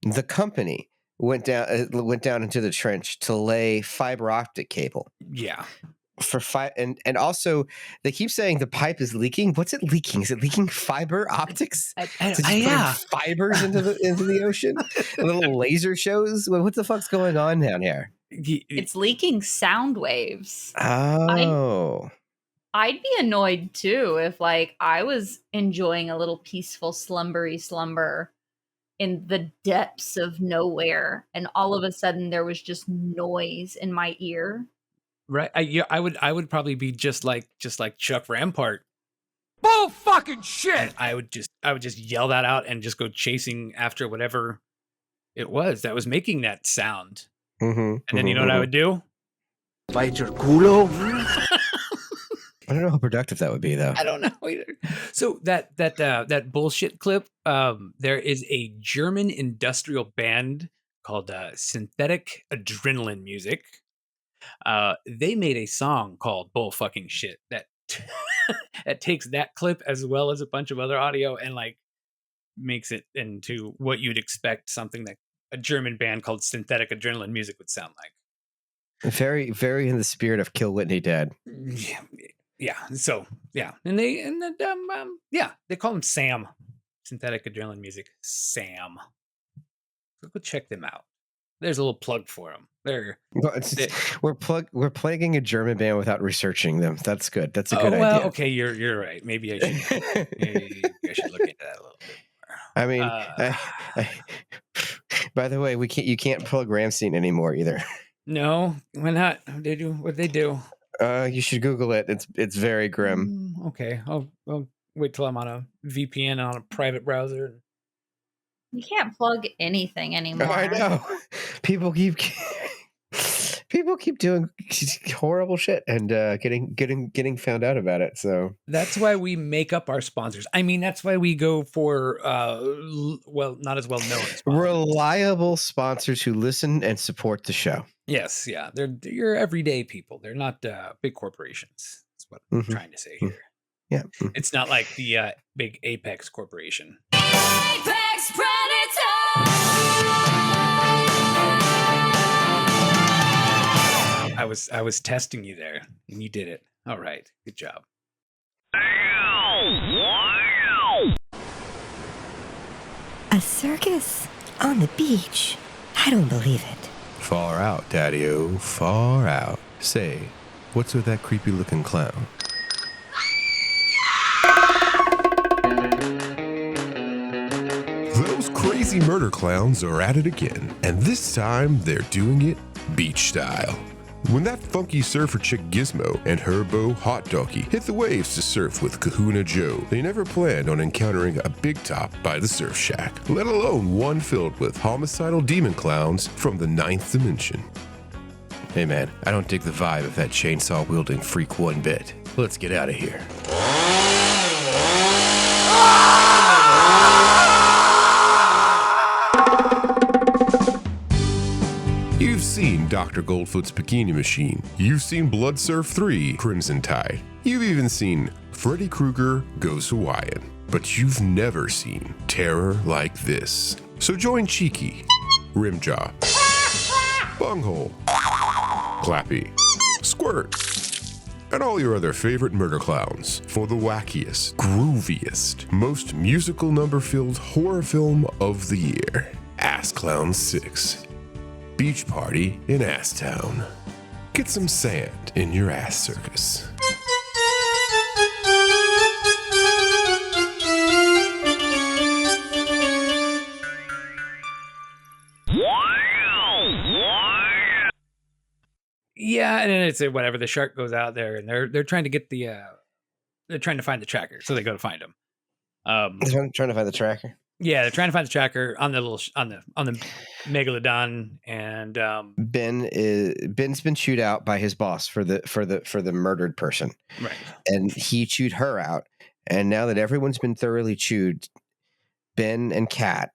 The company went down into the trench to lay fiber optic cable. Yeah. And also they keep saying the pipe is leaking. What's it leaking? Is it leaking fiber optics? Fibers into the ocean? Little laser shows? What the fuck's going on down here? It's leaking sound waves. Oh. I'd be annoyed too if I was enjoying a little peaceful slumber in the depths of nowhere and all of a sudden there was just noise in my ear. Right. I would probably be just like Chuck Rampart. Bull fucking shit. And I would just yell that out and just go chasing after whatever it was that was making that sound. And then you know what I would do? Bite your culo. I don't know how productive that would be, though. I don't know either. So that bullshit clip. There is a German industrial band called Synthetic Adrenaline Music. They made a song called "Bull Fucking Shit" that that takes that clip as well as a bunch of other audio and makes it into what you'd expect something that a German band called Synthetic Adrenaline Music would sound like. Very, very in the spirit of Kill Whitney Dead. Yeah. So yeah, and they call him Sam. Synthetic Adrenaline Music, Sam. So go check them out. There's a little plug for them. We're plugging a German band without researching them. That's good. That's a good idea. Okay, you're right. Maybe I should look into that a little bit more. I mean, by the way, you can't plug Ramstein anymore either. No, why not? They do what they do. You should Google it. It's very grim. Okay, I'll wait till I'm on a VPN on a private browser. You can't plug anything anymore. I know. People keep doing horrible shit and getting found out about it. So that's why we make up our sponsors. I mean, that's why we go for not as well known sponsors. Reliable sponsors who listen and support the show. Yes, yeah, they're your everyday people. They're not big corporations. That's what I'm trying to say here. Yeah, it's not like the big Apex Corporation. Apex Predator! I was testing you there, and you did it. All right, good job. A circus on the beach? I don't believe it. Far out, Daddy-O, far out. Say, what's with that creepy-looking clown? Those crazy murder clowns are at it again, and this time they're doing it beach style. When that funky surfer chick Gizmo and her beau Hot Doggy hit the waves to surf with Kahuna Joe, they never planned on encountering a big top by the surf shack, let alone one filled with homicidal demon clowns from the 9th dimension. Hey man, I don't dig the vibe of that chainsaw-wielding freak one bit. Let's get out of here. You've seen Dr. Goldfoot's Bikini Machine. You've seen Blood Surf 3 Crimson Tide. You've even seen Freddy Krueger Goes Hawaiian. But you've never seen terror like this. So join Cheeky, Rimjaw, Bunghole, Clappy, Squirt, and all your other favorite murder clowns for the wackiest, grooviest, most musical number-filled horror film of the year. Ass Clown 6. Beach Party in Ass Town. Get some sand in your ass circus. Yeah, and then it's whatever. The shark goes out there, and they're trying to get they're trying to find the tracker, so they go to find him. They're trying to find the tracker. Yeah, they're trying to find the tracker on the on the Megalodon, and Ben's been chewed out by his boss for the murdered person, right? And he chewed her out, and now that everyone's been thoroughly chewed, Ben and Kat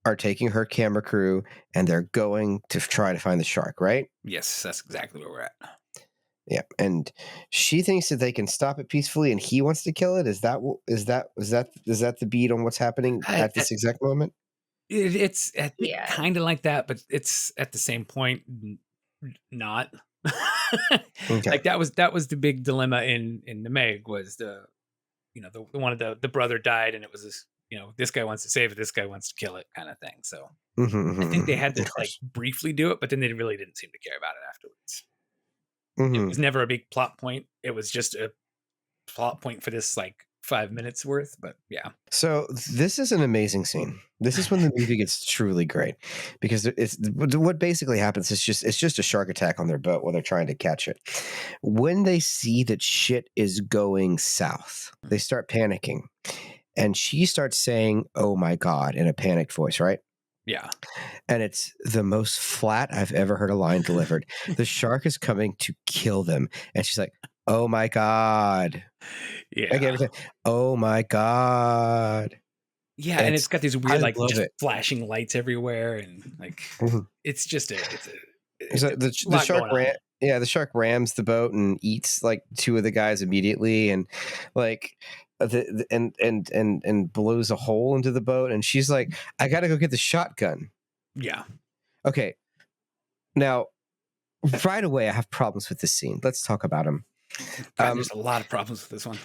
are taking her camera crew, and they're going to try to find the shark. Right? Yes, that's exactly where we're at. Yeah, and she thinks that they can stop it peacefully, and he wants to kill it. Is that the beat on what's happening at this exact moment? It's kind of like that, but it's at the same point not. Okay. Like that was the big dilemma in the Meg was the one of the brother died, and it was this this guy wants to save it, this guy wants to kill it kind of thing. So I think they had to like briefly do it, but then they really didn't seem to care about it afterwards. It was never a big plot point. It was just a plot point for this like 5 minutes worth, but yeah. So this is an amazing scene. This is when the movie gets truly great, because it's what basically happens. It's just a shark attack on their boat while they're trying to catch it. When they see that shit is going south, they start panicking, and she starts saying, "Oh my God," in a panicked voice, right? Yeah. And it's the most flat I've ever heard a line delivered. The shark is coming to kill them. And she's like, "Oh my God." Yeah. Again, "Oh my God." Yeah. And it's got these weird, like, just flashing lights everywhere. And like, it's just the shark the shark rams the boat and eats like two of the guys immediately. And like, and blows a hole into the boat, and she's like, "I gotta go get the shotgun." Yeah. Okay. Now, right away, I have problems with this scene. Let's talk about them. There's a lot of problems with this one.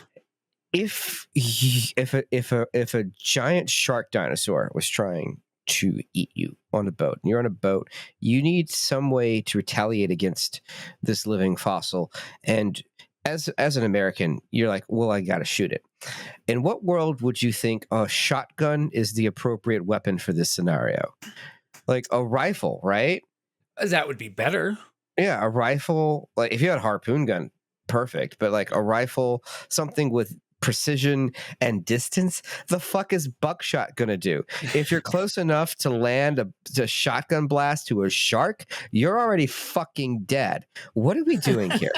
If a giant shark dinosaur was trying to eat you on a boat, and you're on a boat, you need some way to retaliate against this living fossil. And as an American, you're like, well, I got to shoot it. In what world would you think a shotgun is the appropriate weapon for this scenario? Like a rifle, right? That would be better. Yeah, a rifle. Like if you had a harpoon gun, perfect. But like a rifle, something with precision and distance, the fuck is buckshot gonna do? If you're close enough to land a shotgun blast to a shark, you're already fucking dead. What are we doing here?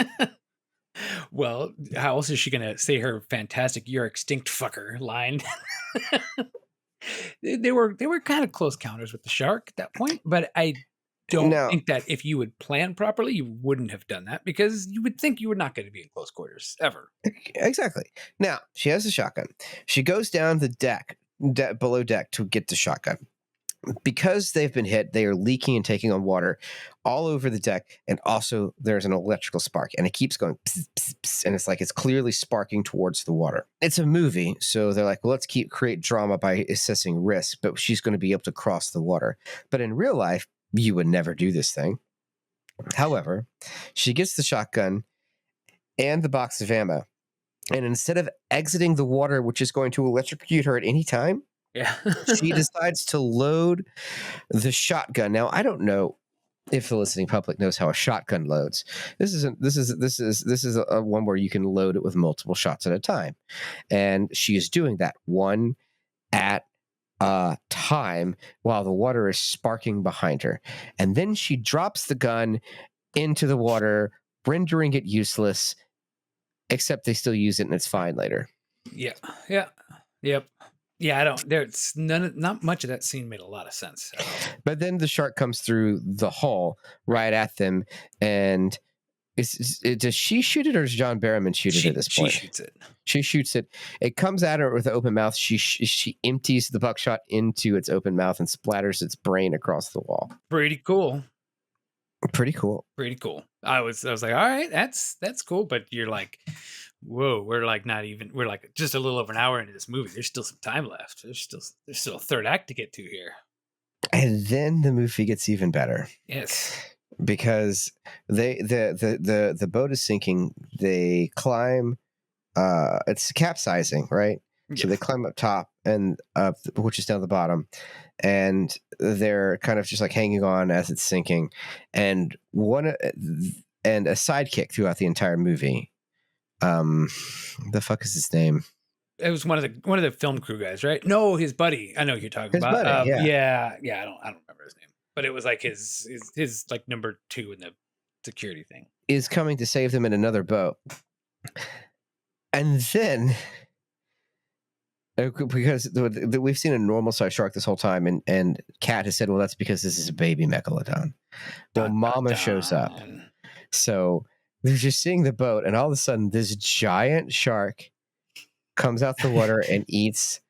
Well, how else is she gonna say her fantastic "you're extinct fucker" line? They were kind of close counters with the shark at that point, but I don't think that if you would plan properly, you wouldn't have done that, because you would think you were not going to be in close quarters ever. Exactly. Now, she has a shotgun. She goes down the below deck to get the shotgun. Because they've been hit, they are leaking and taking on water all over the deck, and also there's an electrical spark, and it keeps going pss, pss, pss, and it's like it's clearly sparking towards the water. It's a movie, so they're like, well, let's create drama by assessing risk, but she's going to be able to cross the water. But in real life, you would never do this thing. However, she gets the shotgun and the box of ammo, and instead of exiting the water, which is going to electrocute her at any time, she decides to load the shotgun. Now, I don't know if the listening public knows how a shotgun loads. This is a one where you can load it with multiple shots at a time, and she is doing that one at a time while the water is sparking behind her, and then she drops the gun into the water, rendering it useless. Except they still use it, and it's fine later. Yep. Yeah, I don't. There's not much of that scene made a lot of sense. But then the shark comes through the hull right at them, and does she shoot it, or does John Barrowman shoot it at this point? She shoots it. She shoots it. It comes at her with an open mouth. She empties the buckshot into its open mouth and splatters its brain across the wall. Pretty cool. Pretty cool. I was like, all right, that's cool. But you're like, whoa, we're like just a little over an hour into this movie. There's still some time left. There's still a third act to get to here. And then the movie gets even better. Yes. Because the boat is sinking. They climb. It's capsizing, right? Yeah. So they climb up top and which is down the bottom, and they're kind of just like hanging on as it's sinking. And a sidekick throughout the entire movie. The fuck is his name? It was one of the film crew guys, right? No, his buddy. I know who you're talking about. Buddy, yeah. I don't remember his name, but it was like his like number 2 in the security thing. Is coming to save them in another boat, and then because we've seen a normal size shark this whole time, and Kat has said, well, that's because this is a baby megalodon. Well, Mama shows up, so they're just seeing the boat, and all of a sudden this giant shark comes out the water and eats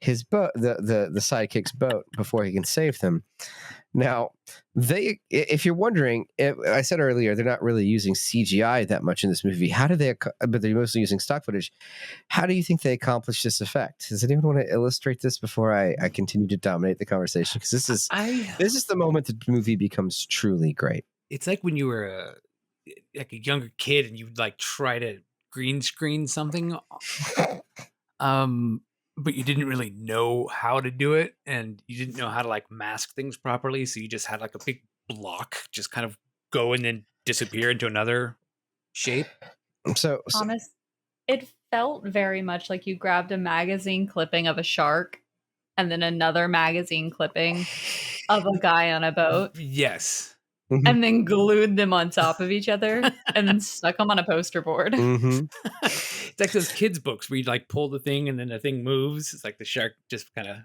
his boat, the sidekick's boat, before he can save them. Now, if you're wondering, I said earlier, they're not really using CGI that much in this movie. But they're mostly using stock footage. How do you think they accomplish this effect? Does anyone want to illustrate this before I continue to dominate the conversation? Because this is the moment the movie becomes truly great. It's like when you were a younger kid and you'd like try to green screen something, but you didn't really know how to do it, and you didn't know how to like mask things properly, so you just had like a big block just kind of go and then disappear into another shape. So Thomas, it felt very much like you grabbed a magazine clipping of a shark and then another magazine clipping of a guy on a boat. Yes. And then glued them on top of each other and then stuck them on a poster board. Mm-hmm. It's like those kids' books where you like pull the thing and then the thing moves. It's like the shark just kind of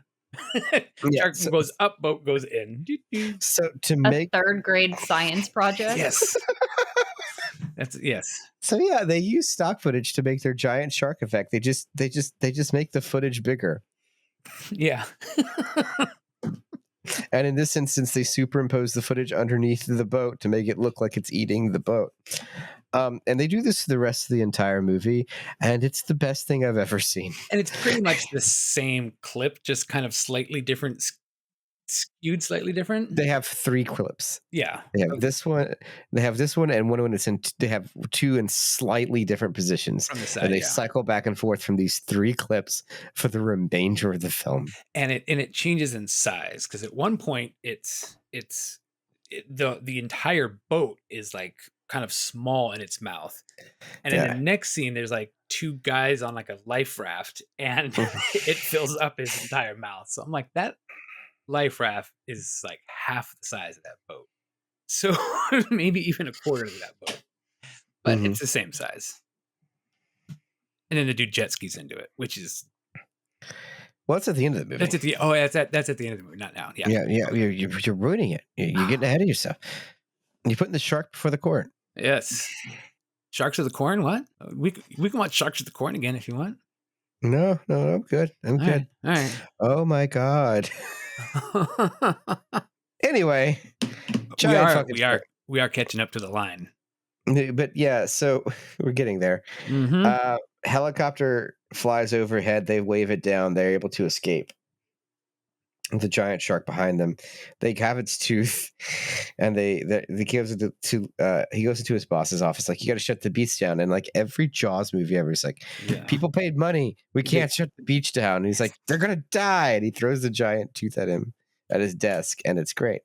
shark goes up, boat goes in. So to make a 3rd grade science project. Yes. Yes. So yeah, they use stock footage to make their giant shark effect. They just make the footage bigger. Yeah. And in this instance, they superimpose the footage underneath the boat to make it look like it's eating the boat. And they do this the rest of the entire movie, and it's the best thing I've ever seen. And it's pretty much the same clip, just kind of slightly different, skewed slightly different. They have 3 clips. Yeah. They have this one. They have this one, and one when it's in. They have 2 in slightly different positions, from the side, and they cycle back and forth from these 3 clips for the remainder of the film. And it changes in size, because at one point it's the entire boat is like kind of small in its mouth. And in the next scene, there's like two guys on like a life raft, and it fills up his entire mouth. So I'm like, that life raft is like half the size of that boat. So maybe even a quarter of that boat. But it's the same size. And then the dude jet skis into it, which is... Well, that's at the end of the movie. That's at the that's at the end of the movie, not now. Yeah. Yeah. You're ruining it. You're getting ahead of yourself. You're putting the shark before the corn. Yes. Sharks of the Corn? What? We can watch Sharks of the Corn again if you want. No, I'm good. I'm good. All right. Oh my God. Anyway, we are catching up to the line. But yeah, so we're getting there. Helicopter flies overhead. They wave it down. They're able to escape. The giant shark behind them. They have its tooth, and he goes into his boss's office. Like, you got to shut the beach down. And like every Jaws movie ever, it's like, people paid money. We can't shut the beach down. And he's like, they're gonna die. And he throws the giant tooth at him at his desk, and it's great.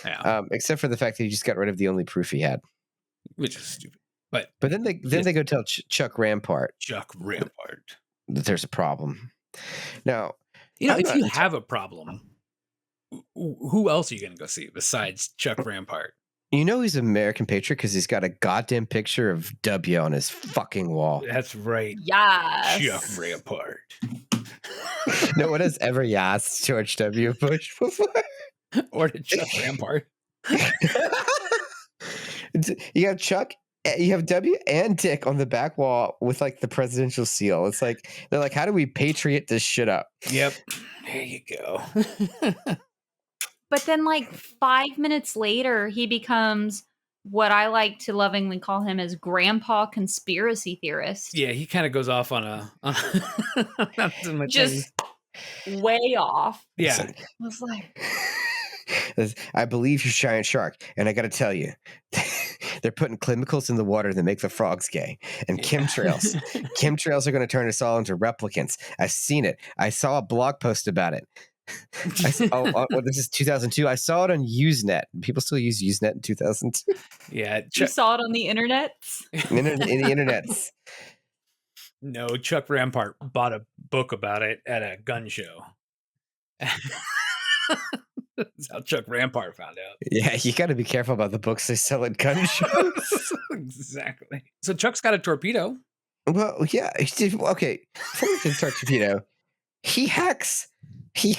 Yeah. Except for the fact that he just got rid of the only proof he had, which is stupid. But then they go tell Chuck Rampart. That there's a problem. Now, if you have a problem, who else are you going to go see besides Chuck Rampart? You know he's an American patriot because he's got a goddamn picture of W on his fucking wall. That's right. Yes. Chuck Rampart. No one has ever asked George W. Bush before. Or to Chuck Rampart. You have Chuck, you have W and Dick on the back wall with like the presidential seal. It's like, they're like, how do we patriot this shit up? Yep. There you go. But then like 5 minutes later, he becomes what I like to lovingly call him as Grandpa Conspiracy Theorist. Yeah, he kind of goes off on a just way off. Yeah. I was like, I believe you're giant shark, and I got to tell you, they're putting chemicals in the water that make the frogs gay, and chemtrails. Chemtrails are going to turn us all into replicants. I've seen it. I saw a blog post about it. This is 2002. I saw it on Usenet. People still use Usenet in 2002. Yeah, you saw it on the internet. In the internets. No, Chuck Rampart bought a book about it at a gun show. That's how Chuck Rampart found out. Yeah, you got to be careful about the books they sell at gun shows. Exactly. So Chuck's got a torpedo. Well, yeah. Okay. Before we can start torpedo, he hacks the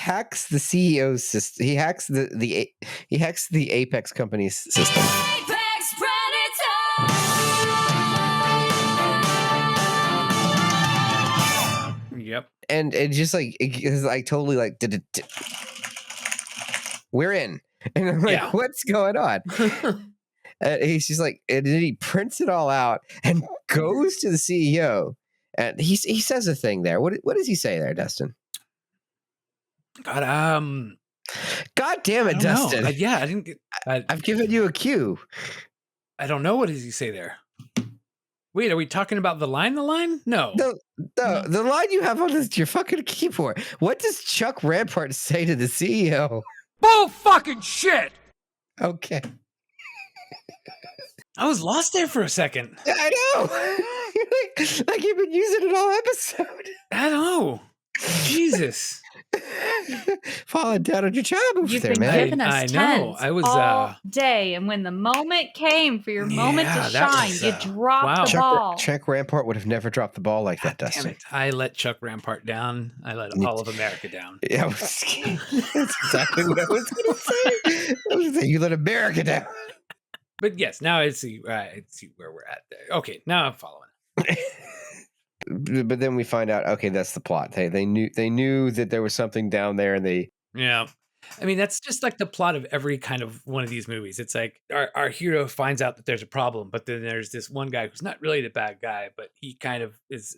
CEO's system. He hacks the Apex company's system. Apex Predator! Yep. And it just like it's like totally like we're in, and I'm like, what's going on? He's just like, and then he prints it all out and goes to the CEO, and he says a thing there. What does he say there, Dustin? God damn it, Dustin! I didn't get. I've given you a cue. I don't know. What does he say there? Wait, are we talking about the line? The line? No. The line you have on your fucking keyboard. What does Chuck Rampart say to the CEO? Bull fucking shit. Okay. I was lost there for a second. I know. like you've been using it all episode. I know. Jesus. Falling down on your job over You've there, been man. giving us I know. tens I was all day, and when the moment came for your moment to shine, you dropped the ball. Chuck Rampart would have never dropped the ball like that, Dustin. Damn it. I let Chuck Rampart down. I let all of America down. Yeah, that's exactly what I was going to say. You let America down. But yes, now I see where we're at there. Okay, now I'm following. But then we find out, okay, that's the plot. They knew that there was something down there, and they I mean, that's just like the plot of every kind of one of these movies. It's like our hero finds out that there's a problem, but then there's this one guy who's not really the bad guy, but he kind of is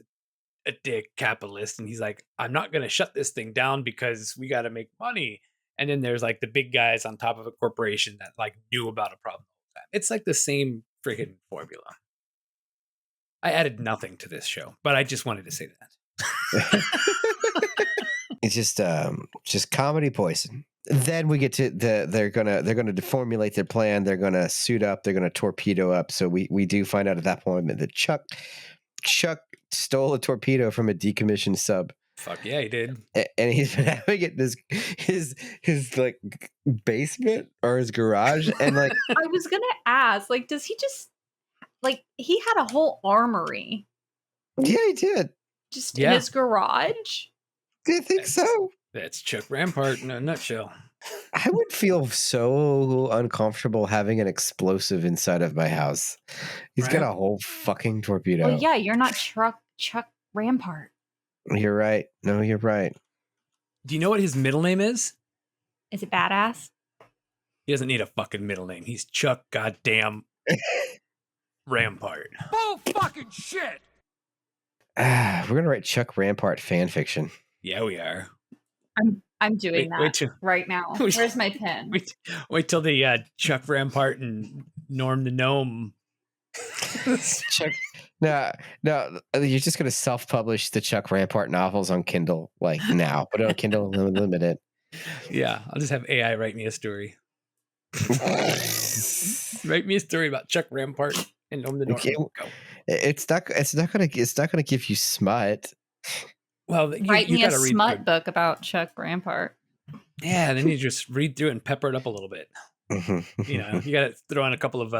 a dick capitalist, and he's like, I'm not going to shut this thing down because we got to make money. And then there's like the big guys on top of a corporation that like knew about a problem all the time. It's like the same freaking formula. I added nothing to this show, but I just wanted to say that. It's just comedy poison. then we get to they're gonna formulate their plan. They're gonna suit up. They're gonna torpedo up. So we do find out at that point that Chuck stole a torpedo from a decommissioned sub. Fuck yeah, he did. And he's been having it in his like basement or his garage. And like, I was gonna ask, like, does he just like he had a whole armory? Yeah, he did. Just in his garage. Do you think so? That's Chuck Rampart in a nutshell. I would feel so uncomfortable having an explosive inside of my house. He's got a whole fucking torpedo. Well, yeah, you're not Chuck Rampart. You're right. No, you're right. Do you know what his middle name is? Is it badass? He doesn't need a fucking middle name. He's Chuck goddamn Rampart. Bull fucking shit! We're gonna write Chuck Rampart fan fiction. Yeah, we are. I'm doing that right now. Where's my pen? Wait till the Chuck Rampart and Norm the Gnome. Chuck, no, you're just gonna self-publish the Chuck Rampart novels on Kindle, like now. Put it on Kindle Unlimited. Yeah, I'll just have AI write me a story. Write me a story about Chuck Rampart and Norm the Gnome. Okay. It's not gonna give you smut. Well, write me a smut book about Chuck Rampart. Yeah, then you just read through and pepper it up a little bit. You know, you got to throw in a couple of,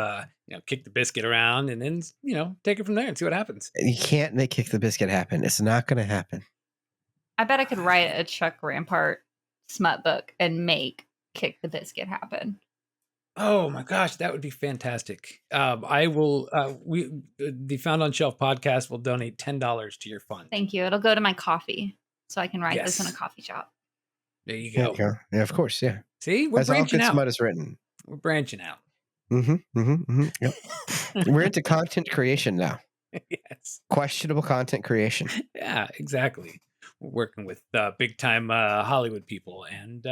kick the biscuit around and then, take it from there and see what happens. You can't make kick the biscuit happen. It's not going to happen. I bet I could write a Chuck Rampart smut book and make kick the biscuit happen. Oh my gosh, that would be fantastic. I will, the Found on Shelf podcast will donate $10 to your fund. Thank you. It'll go to my coffee so I can write this in a coffee shop. There you go. Yeah, of course. Yeah. See, we're branching out. Smut is written. We're branching out. Yep. We're into content creation now. Yes. Questionable content creation. Yeah, exactly. We're working with big time Hollywood people and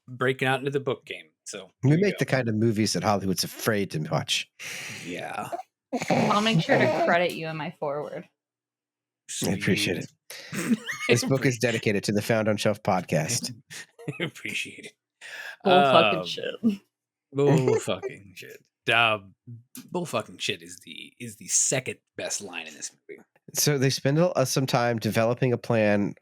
breaking out into the book game. So we make the kind of movies that Hollywood's afraid to watch. Yeah. I'll make sure to credit you in my forward. Sweet. I appreciate it. This book is dedicated to the Found on Shelf podcast. I appreciate it. Bull fucking shit. Bull fucking shit. Bull fucking shit is the second best line in this movie. So they spend some time developing a plan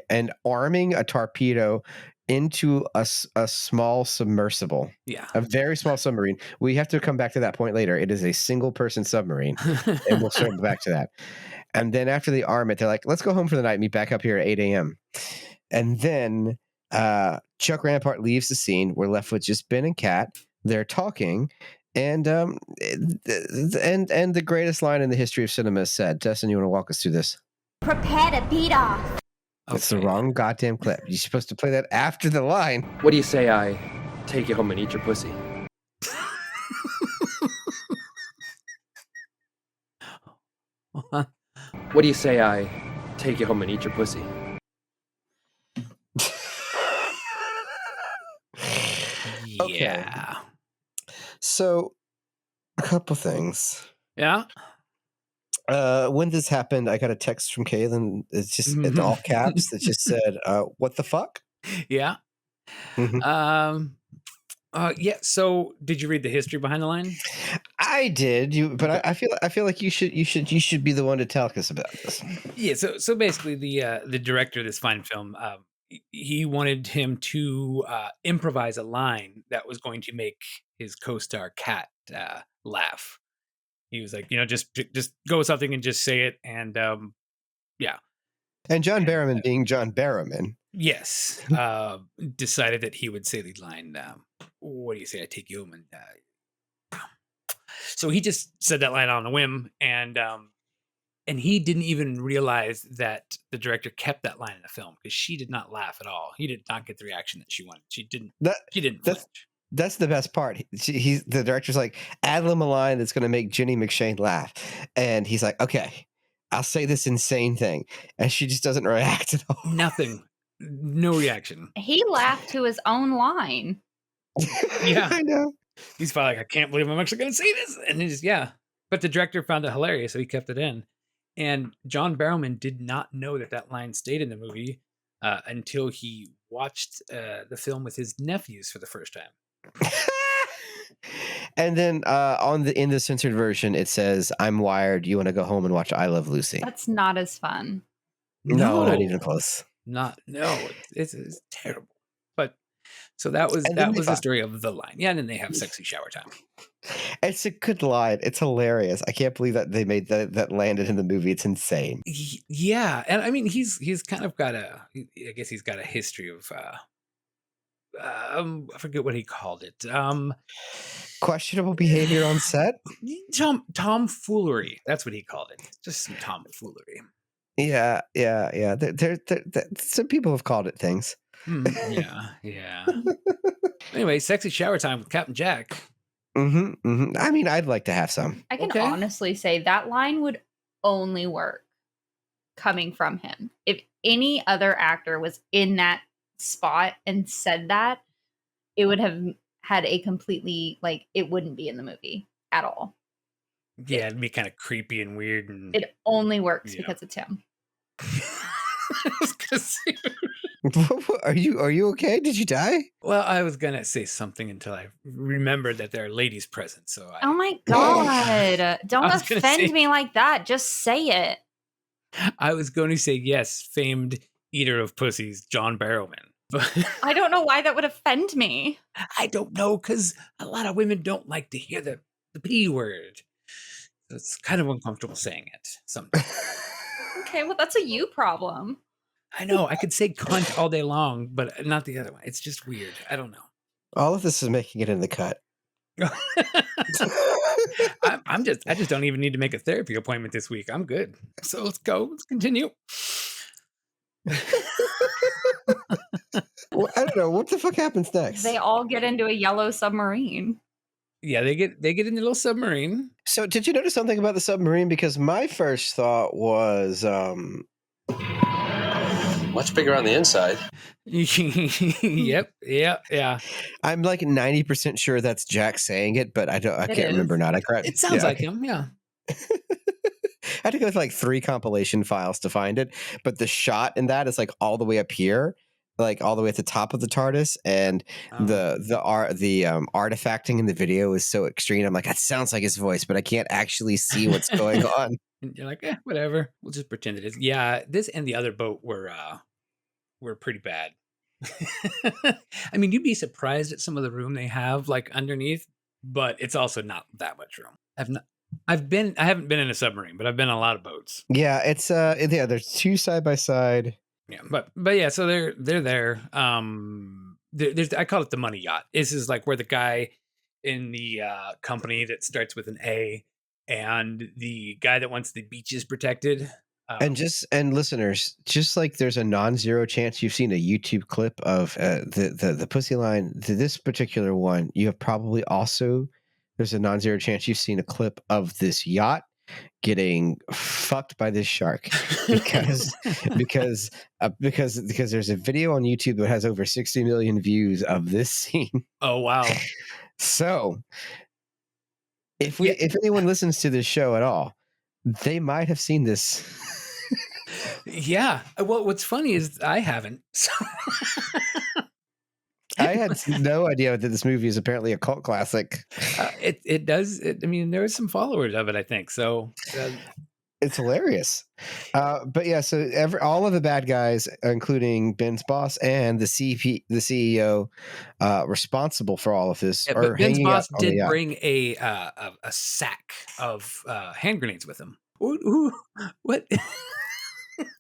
and arming a torpedo into a small submersible. Yeah. A very small submarine. We have to come back to that point later. It is a single person submarine. And we'll circle back to that. And then after they arm it, they're like, let's go home for the night, meet back up here at 8 a.m. And then Chuck Rampart leaves the scene. We're left with just Ben and Kat. They're talking. And the greatest line in the history of cinema is said. Justin, you want to walk us through this? Prepare to beat off. That's the wrong goddamn clip. You're supposed to play that after the line. What do you say I take you home and eat your pussy? What do you say I take you home and eat your pussy? Yeah. So, a couple things. Yeah. When this happened, I got a text from Kaylin. It's just in all caps. That just said, "What the fuck?" Yeah. Yeah. So, did you read the history behind the line? I did. But I feel like you should be the one to tell us about this. Yeah. So basically, the director of this fine film, he wanted him to improvise a line that was going to make his co-star Kat laugh. He was like, just go with something and just say it, and yeah. And John Barrowman, being John Barrowman, yes, decided that he would say the line, "What do you say? I take you home." And so he just said that line on a whim, and he didn't even realize that the director kept that line in the film because she did not laugh at all. He did not get the reaction that she wanted. She didn't. That's the best part. The director's like, add him a line that's going to make Jenny McShane laugh. And he's like, okay, I'll say this insane thing. And she just doesn't react at all. Nothing. No reaction. He laughed to his own line. Yeah. I know. He's probably like, I can't believe I'm actually going to say this. And he's, yeah. But the director found it hilarious, so he kept it in. And John Barrowman did not know that line stayed in the movie until he watched the film with his nephews for the first time. And then in the censored version, it says, "I'm wired. You want to go home and watch I Love Lucy?" That's not as fun. No, not even close. It's terrible. But so that was the story of The Line. Yeah, and then they have sexy shower time. It's a good line. It's hilarious. I can't believe that they made that landed in the movie. It's insane. Yeah, and I mean he's kind of got I guess he's got a history of I forget what he called it. Questionable behavior on set. Tomfoolery. That's what he called it. Just some tomfoolery. Yeah. There, some people have called it things. Yeah. Anyway, sexy shower time with Captain Jack. I mean, I'd like to have some. I can honestly say that line would only work coming from him. If any other actor was in that spot and said that, it would have had a completely, it wouldn't be in the movie at all. Yeah, it'd be kind of creepy and weird. And it only works because it's him. Are you okay? Did you die? Well, I was gonna say something until I remembered that there are ladies present. So oh my god! Don't offend me like that. Just say it. I was going to say yes, famed eater of pussies, John Barrowman. I don't know why that would offend me. I don't know, because a lot of women don't like to hear the P word. So it's kind of uncomfortable saying it sometimes. Okay, well, that's a you problem. I know. I could say cunt all day long, but not the other one. It's just weird. I don't know. All of this is making it in the cut. I just don't even need to make a therapy appointment this week. I'm good. So let's go. Let's continue. Well, I don't know. What the fuck happens next? They all get into a yellow submarine. Yeah, they get in the little submarine. So did you notice something about the submarine? Because my first thought was much bigger on the inside. Yep. Yeah. I'm like 90% sure that's Jack saying it, but I can't remember now. It sounds like him, yeah. I had to go to like 3 compilation files to find it, but the shot in that is like all the way up here, like all the way at the top of the TARDIS, and the artifacting in the video is so extreme. I'm like, that sounds like his voice, but I can't actually see what's going on. And you're like, whatever. We'll just pretend it is. Yeah, this and the other boat were pretty bad. I mean, you'd be surprised at some of the room they have like underneath, but it's also not that much room. I haven't been in a submarine, but I've been on a lot of boats. Yeah, it's there's 2 side by side. Yeah, but yeah, so they're there. There's I call it the money yacht. This is like where the guy in the company that starts with an A and the guy that wants the beaches protected. And listeners, just like there's a non-zero chance you've seen a YouTube clip of the pussy line, this particular one, you have probably also, there's a non-zero chance you've seen a clip of this yacht getting fucked by this shark because there's a video on YouTube that has over 60 million views of this scene. Oh wow. So if anyone listens to this show at all, they might have seen this. Yeah. Well, what's funny is I haven't. So. I had no idea that this movie is apparently a cult classic. It does. I mean, there are some followers of it, I think. So it's hilarious. But yeah, so all of the bad guys, including Ben's boss and the CEO responsible for all of this, but Ben's boss did bring a sack of hand grenades with him. Ooh, what?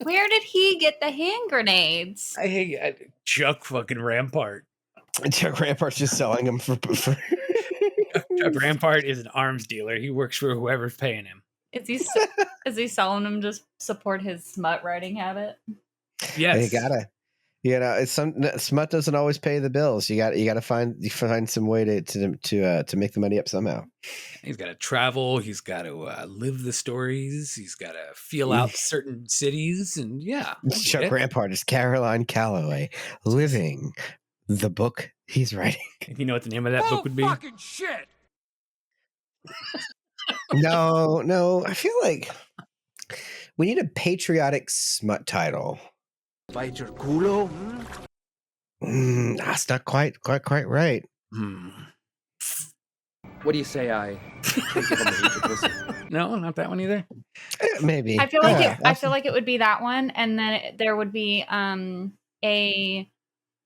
Where did he get the hand grenades? Chuck fucking Rampart. Chuck Rampart's just selling them for... Chuck Rampart is an arms dealer. He works for whoever's paying him. Is he selling them to support his smut writing habit? You Yes. gotta. Smut doesn't always pay the bills. You gotta find some way to make the money up somehow. He's got to travel. He's got to live the stories. He's got to feel out certain cities, and yeah. Chuck Rampart is Caroline Calloway living the book he's writing. You know what the name of that book would be? Fucking shit. No. I feel like we need a patriotic smut title. Bite your culo? That's not quite right. What do you say I give him a pussy? No, not that one either. Maybe. I feel like I feel like it would be that one, and then there would be a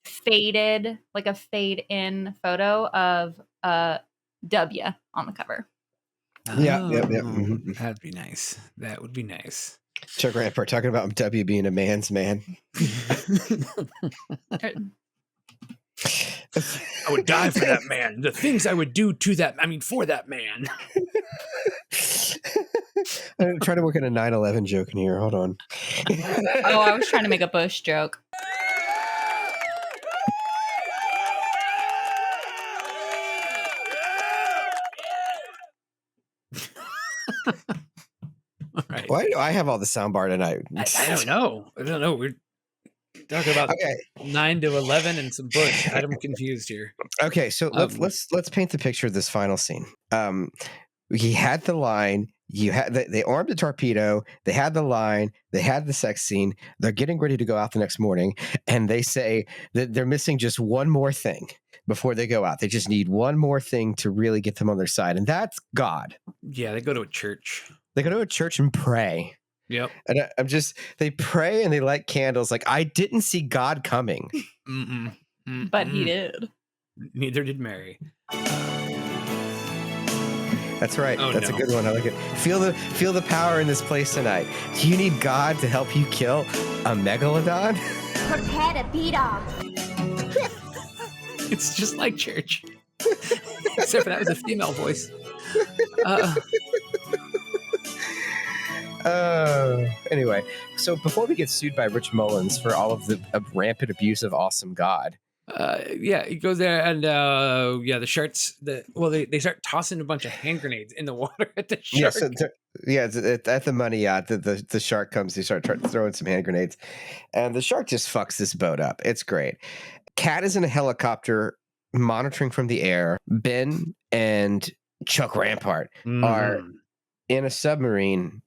faded, like a fade in photo of W on the cover. Yeah. Mm-hmm. That'd be nice. That would be nice. Chuck Rampart talking about W being a man's man. I would die for that man. The things I would do to that, for that man. I'm trying to work in a 9/11 joke in here. Hold on. Oh, I was trying to make a Bush joke. Right. Why do I have all the soundbar tonight? I don't know. We're talking about 9 to 11 and some Bush. I'm confused here. Okay, so let's paint the picture of this final scene. He had the line. They armed the torpedo. They had the line. They had the sex scene. They're getting ready to go out the next morning, and they say that they're missing just one more thing before they go out. They just need one more thing to really get them on their side, and that's God. Yeah, they go to a church. They go to a church and pray. Yep. And they pray and they light candles. Like, I didn't see God coming. But he did. Neither did Mary. That's right. That's a good one. I like it. Feel the power in this place tonight. Do you need God to help you kill a megalodon? Prepare to beat off. It's just like church. Except for that was a female voice. Anyway, so before we get sued by Rich Mullins for all of the rampant abuse of awesome God, he goes there and the sharks. They start tossing a bunch of hand grenades in the water at the shark. At the money yacht, the shark comes. They start throwing some hand grenades, and the shark just fucks this boat up. It's great. Cat is in a helicopter monitoring from the air. Ben and Chuck Rampart are in a submarine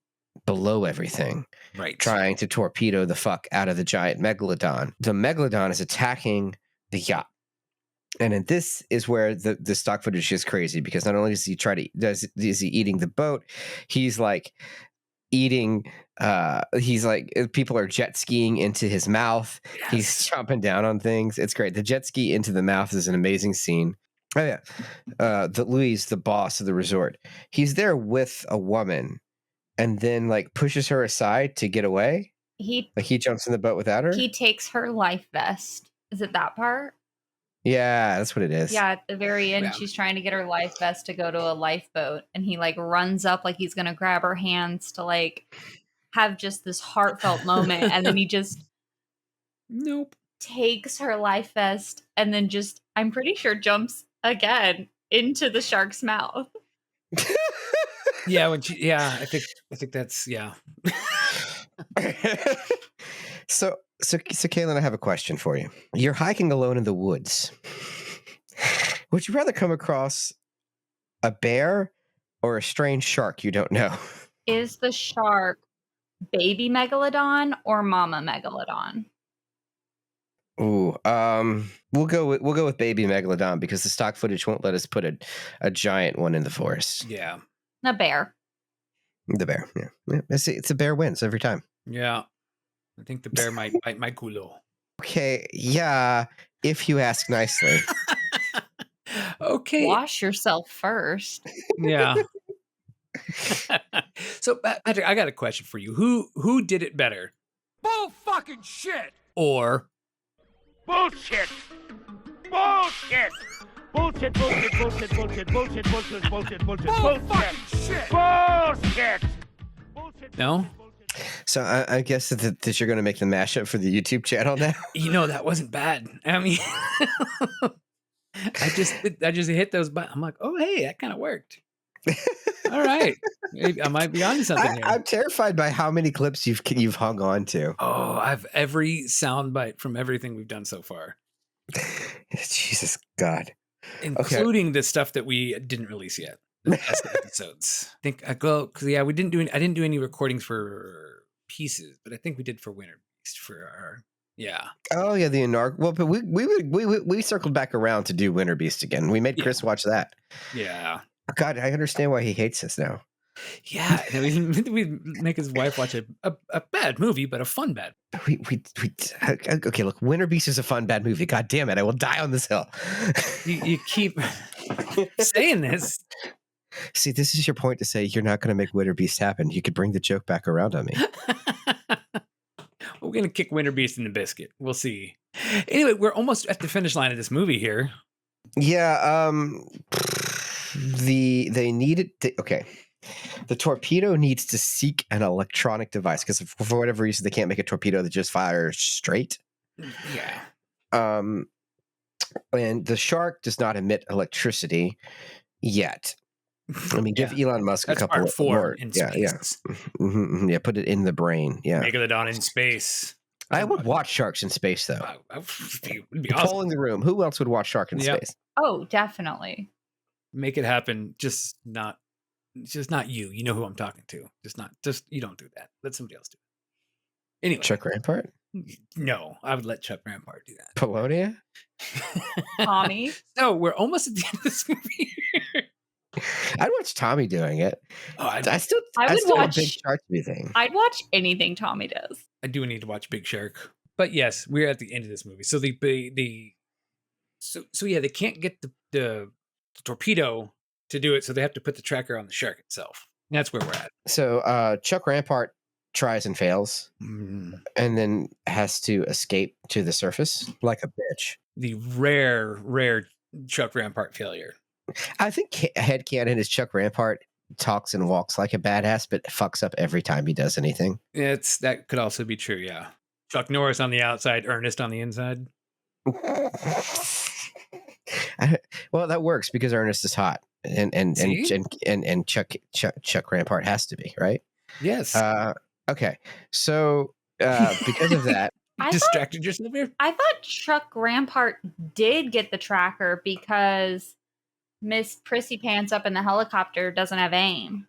below everything, right, trying to torpedo the fuck out of the giant megalodon. The megalodon is attacking the yacht, and this is where the stock footage is crazy, because not only does he is he eating the boat, he's like eating. He's like, people are jet skiing into his mouth. Yes. He's chomping down on things. It's great. The jet ski into the mouth is an amazing scene. Oh yeah, Louise, the boss of the resort, he's there with a woman. And then, like, pushes her aside to get away. He jumps in the boat without her. He takes her life vest. Is it that part? Yeah, that's what it is. Yeah, at the very end, she's trying to get her life vest to go to a lifeboat, and he like runs up like he's gonna grab her hands to like have just this heartfelt moment, and then he just takes her life vest, and then just, I'm pretty sure, jumps again into the shark's mouth. Yeah, I think that's So Kaylin, I have a question for you. You're hiking alone in the woods. Would you rather come across a bear or a strange shark you don't know? Is the shark baby megalodon or mama megalodon? Ooh, we'll go with baby megalodon, because the stock footage won't let us put a giant one in the forest. Yeah. A bear. The bear, yeah. It's a bear wins every time. Yeah. I think the bear might bite my culo. Okay, yeah, if you ask nicely. Okay. Wash yourself first. Yeah. So, Patrick, I got a question for you. Who did it better? Bull fucking shit! Or bullshit! Bullshit! Bullshit, bullshit, bullshit, bullshit, bullshit, bullshit, bullshit, bullshit, bullshit, bullshit! No? So I guess that you're going to make the mashup for the YouTube channel now? That wasn't bad. I mean, I just hit those buttons. I'm like, oh, hey, that kind of worked. All right. I might be onto something here. I'm terrified by how many clips you've hung on to. Oh, I've every soundbite from everything we've done so far. Jesus God. Including the stuff that we didn't release yet. The best episodes. I think I didn't do any recordings for pieces, but I think we did for Winter Beast for our Yeah. Oh yeah, the Anarch. Well, but we circled back around to do Winter Beast again. We made Chris watch that. Yeah. God, I understand why he hates us now. Yeah, and we make his wife watch a bad movie, but a fun bad. Okay, look, Winter Beast is a fun bad movie. God damn it, I will die on this hill. You keep saying this. See, this is your point to say you're not going to make Winter Beast happen. You could bring the joke back around on me. We're going to kick Winter Beast in the biscuit. We'll see. Anyway, we're almost at the finish line of this movie here. Yeah, they needed okay. The torpedo needs to seek an electronic device because for whatever reason they can't make a torpedo that just fires straight. Yeah. And the shark does not emit electricity yet. I mean, give Elon Musk a couple part more. In space. Yeah, put it in the brain. Yeah, Megalodon in space. I would watch sharks in space, though. It'd be awesome. Polling the room. Who else would watch shark in space? Oh, definitely. Make it happen. Just not you. You know who I'm talking to. Just you don't do that. Let somebody else do it. Anyway. Chuck Rampart? No, I would let Chuck Rampart do that. Polonia? Tommy? So we're almost at the end of this movie. I'd watch Tommy doing it. Oh, I would watch Big Shark thing. I'd watch anything Tommy does. I do need to watch Big Shark. But yes, we're at the end of this movie. So they can't get the torpedo to do it, so they have to put the tracker on the shark itself. And that's where we're at. So Chuck Rampart tries and fails, and then has to escape to the surface like a bitch. The rare Chuck Rampart failure. I think headcanon is Chuck Rampart talks and walks like a badass, but fucks up every time he does anything. That could also be true, yeah. Chuck Norris on the outside, Ernest on the inside. Well, that works because Ernest is hot, and Chuck Rampart has to be, right? Yes. Okay, so because of that, distracted yourself here. I thought Chuck Rampart did get the tracker because Miss Prissy Pants up in the helicopter doesn't have aim.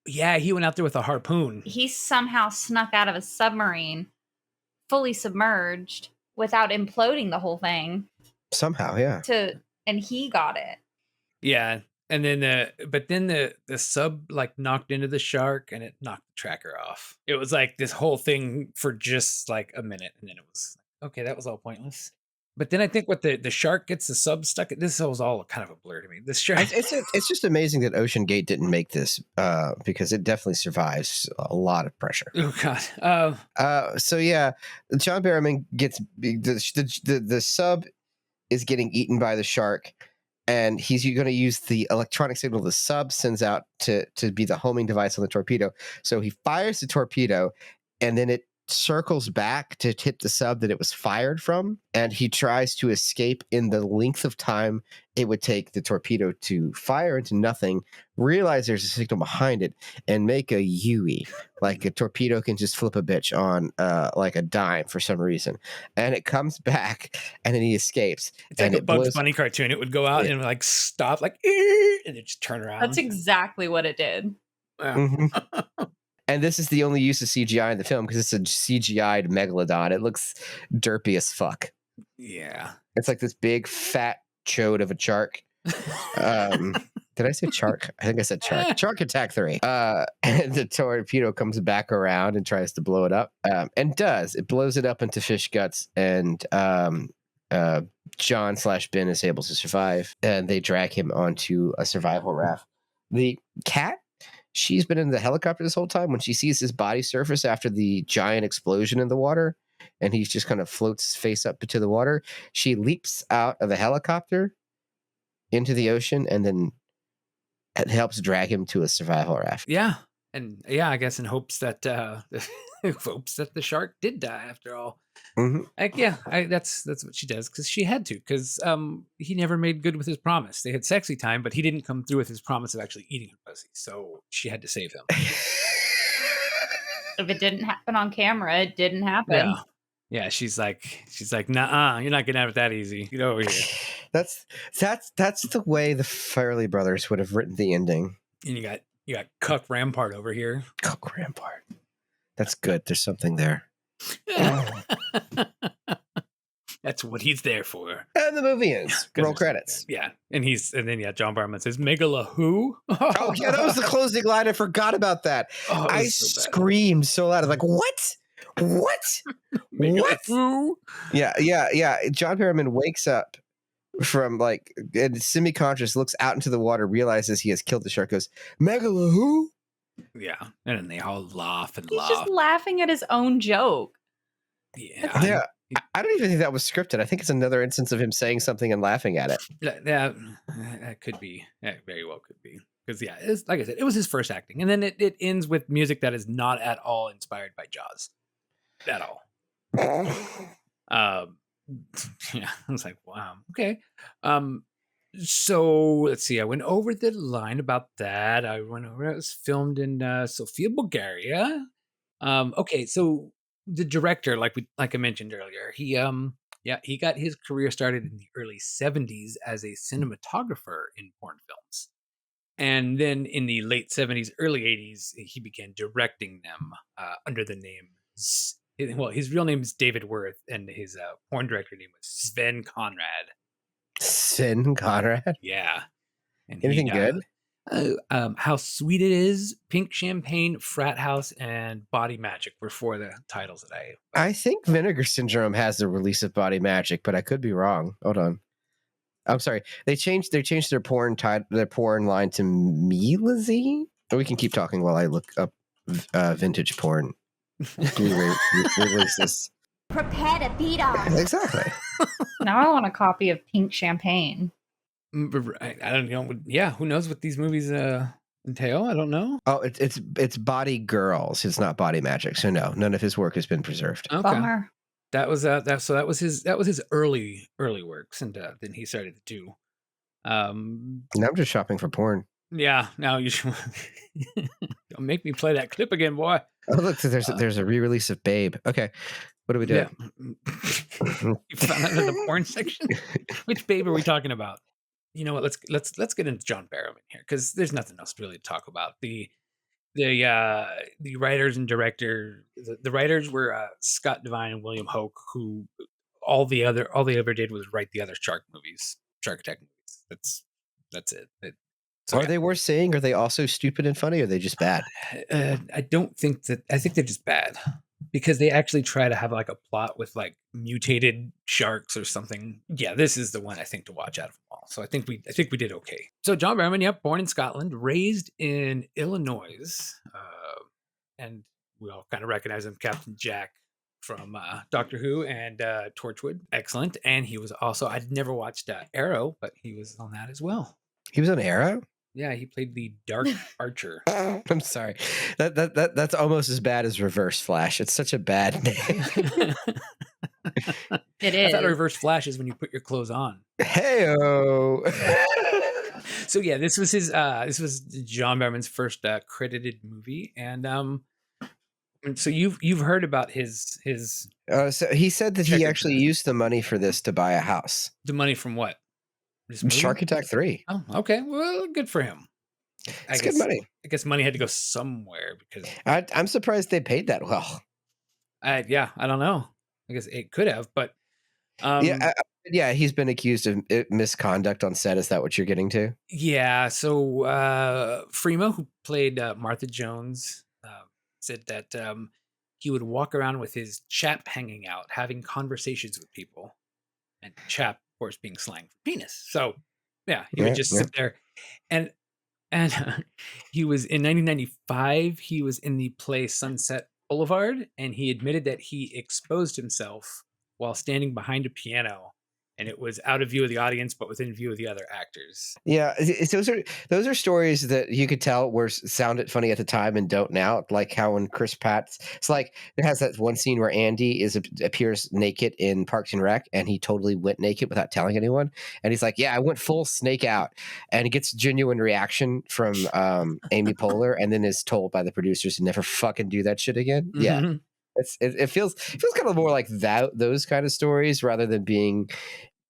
Yeah, he went out there with a harpoon. He somehow snuck out of a submarine, fully submerged, without imploding the whole thing. Somehow, yeah. And he got it. Yeah, and then the sub like knocked into the shark and it knocked the tracker off. It was like this whole thing for just like a minute, and then it was okay. That was all pointless. But then I think what the shark gets the sub stuck. This was all kind of a blur to me. This shark. It's just amazing that Ocean Gate didn't make this because it definitely survives a lot of pressure. Oh God. So yeah, John Barrowman gets the sub is getting eaten by the shark, and he's going to use the electronic signal the sub sends out to be the homing device on the torpedo. So he fires the torpedo, and then it circles back to hit the sub that it was fired from, and he tries to escape in the length of time it would take the torpedo to fire into nothing, realize there's a signal behind it, and make a Yui. Like a torpedo can just flip a bitch on like a dime for some reason, and it comes back, and then he escapes. It's like a Bugs Bunny cartoon. It would go out and like stop, like, and it just turn around. That's exactly what it did. Wow. Mm-hmm. And this is the only use of CGI in the film because it's a CGI'd megalodon. It looks derpy as fuck. Yeah. It's like this big fat chode of a shark. Did I say shark? I think I said shark. Shark Attack 3. And the torpedo comes back around and tries to blow it up. And does. It blows it up into fish guts, and John/Ben is able to survive. And they drag him onto a survival raft. The cat, she's been in the helicopter this whole time. When she sees his body surface after the giant explosion in the water, and he just kind of floats his face up into the water, she leaps out of the helicopter into the ocean, and then it helps drag him to a survival raft. Yeah. And yeah, I guess in hopes that the shark did die after all. Mm-hmm. Like, yeah, that's what she does, because she had to, because he never made good with his promise. They had sexy time, but he didn't come through with his promise of actually eating her pussy, so she had to save him. If it didn't happen on camera, it didn't happen. Yeah, she's like, nah, you're not getting out of it that easy. Get over here. That's the way the Farrelly brothers would have written the ending. And you got Chuck Rampart over here. Chuck Rampart. That's good. There's something there. That's what he's there for. And the movie ends. Roll credits. Yeah. And then John Barrowman says, Megala who? Oh, yeah, that was the closing line. I forgot about that. I screamed so loud. I was like, what? What? What? Who? Yeah. John Barrowman wakes up from like, and semi-conscious, looks out into the water, realizes he has killed the shark, goes, Megala who? Yeah. And then they all laugh and He's laugh. just laughing at his own joke. Yeah. I don't even think that was scripted. I think it's another instance of him saying something and laughing at it. That could be. That very well could be. Because, yeah, it's, like I said, it was his first acting. And then it ends with music that is not at all inspired by Jaws. At all. Yeah, I was like, wow, okay. So let's see. I went over the line about that. I went over. It was filmed in Sofia, Bulgaria. Okay, so the director, like I mentioned earlier, he got his career started in the early 70s as a cinematographer in porn films. And then in the late 70s, early 80s, he began directing them under the name. Well, his real name is David Worth, and his porn director name was Sven Conrad. Sven Conrad? Yeah. And anything good? How Sweet It Is, Pink Champagne, Frat House, and Body Magic were four of the titles that I think Vinegar Syndrome has the release of Body Magic, but I could be wrong. Hold on. I'm sorry. They changed their porn line to Melazy. We can keep talking while I look up vintage porn releases. Prepare to beat off. Exactly. Now I want a copy of Pink Champagne. I don't know. Yeah, who knows what these movies entail? I don't know. Oh, it's Body Girls. It's not Body Magic. So no, none of his work has been preserved. Okay. Bummer. That was his early works, and then he started to do. Now I'm just shopping for porn. Yeah, now you should don't make me play that clip again, boy. Oh, look, there's a re-release of Babe. Okay, what do we do? Yeah. You found that in the porn section. Which Babe are we talking about? You know what? Let's get into John Barrowman here, because there's nothing else really to talk about. The writers and director, the writers were Scott Devine and William Hoke, who all they ever did was write the other shark attack movies. That's it. Are they worth saying? Are they also stupid and funny? Or are they just bad? I think they're just bad, because they actually try to have like a plot with like mutated sharks or something. Yeah, this is the one I think to watch out of them all. So I think we did okay. So John Barrowman, born in Scotland, raised in Illinois, and we all kind of recognize him, Captain Jack from Doctor Who and Torchwood. Excellent. And he was also, I'd never watched Arrow, but he was on that as well. He was on Arrow? Yeah, he played the Dark Archer. I'm sorry. That's almost as bad as Reverse Flash. It's such a bad name. It is. I thought Reverse Flash is when you put your clothes on. Hey-o. So yeah, this was John Barrowman's first credited movie, and so you've heard about his. So he said that he actually used the money for this to buy a house. The money from what? Shark Attack 3. Oh, okay. Well, good for him. It's good money. I guess money had to go somewhere, because I'm surprised they paid that well. I don't know. I guess it could have, but yeah, he's been accused of misconduct on set. Is that what you're getting to? Yeah. So Freema, who played Martha Jones, said that he would walk around with his chap hanging out, having conversations with people, and chap, of course, being slang for penis. So yeah, he would just sit there, and he was in 1995. He was in the play Sunset Boulevard, and he admitted that he exposed himself while standing behind a piano, and it was out of view of the audience, but within view of the other actors. Yeah, those are stories that you could tell sounded funny at the time and don't now. Like how when Chris Pratt, it's like it has that one scene where Andy appears naked in Parks and Rec, and he totally went naked without telling anyone, and he's like, "Yeah, I went full snake out," and he gets genuine reaction from Amy Poehler, and then is told by the producers to never fucking do that shit again. Mm-hmm. Yeah. It feels kind of more like those kind of stories rather than being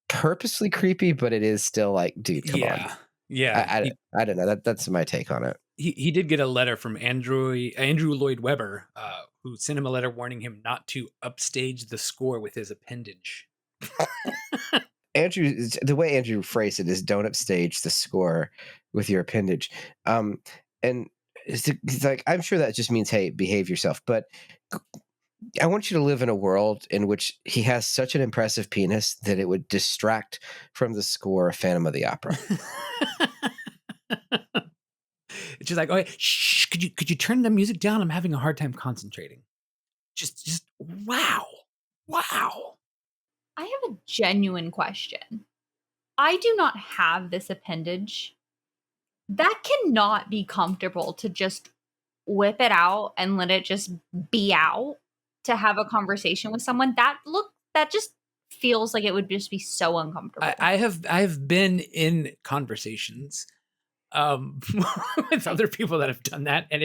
purposely creepy, but it is still like, dude, come on. Yeah. I don't know. That's my take on it. he did get a letter from Andrew Lloyd Webber, who sent him a letter warning him not to upstage the score with his appendage. Andrew, the way Andrew phrased it is, "Don't upstage the score with your appendage," and it's like, I'm sure that just means, hey, behave yourself. But I want you to live in a world in which he has such an impressive penis that it would distract from the score of Phantom of the Opera. It's just like, okay, shh, could you turn the music down? I'm having a hard time concentrating. Just wow. I have a genuine question. I do not have this appendage. That cannot be comfortable to just whip it out and let it just be out to have a conversation with someone. That just feels like it would just be so uncomfortable. I have been in conversations with other people that have done that, and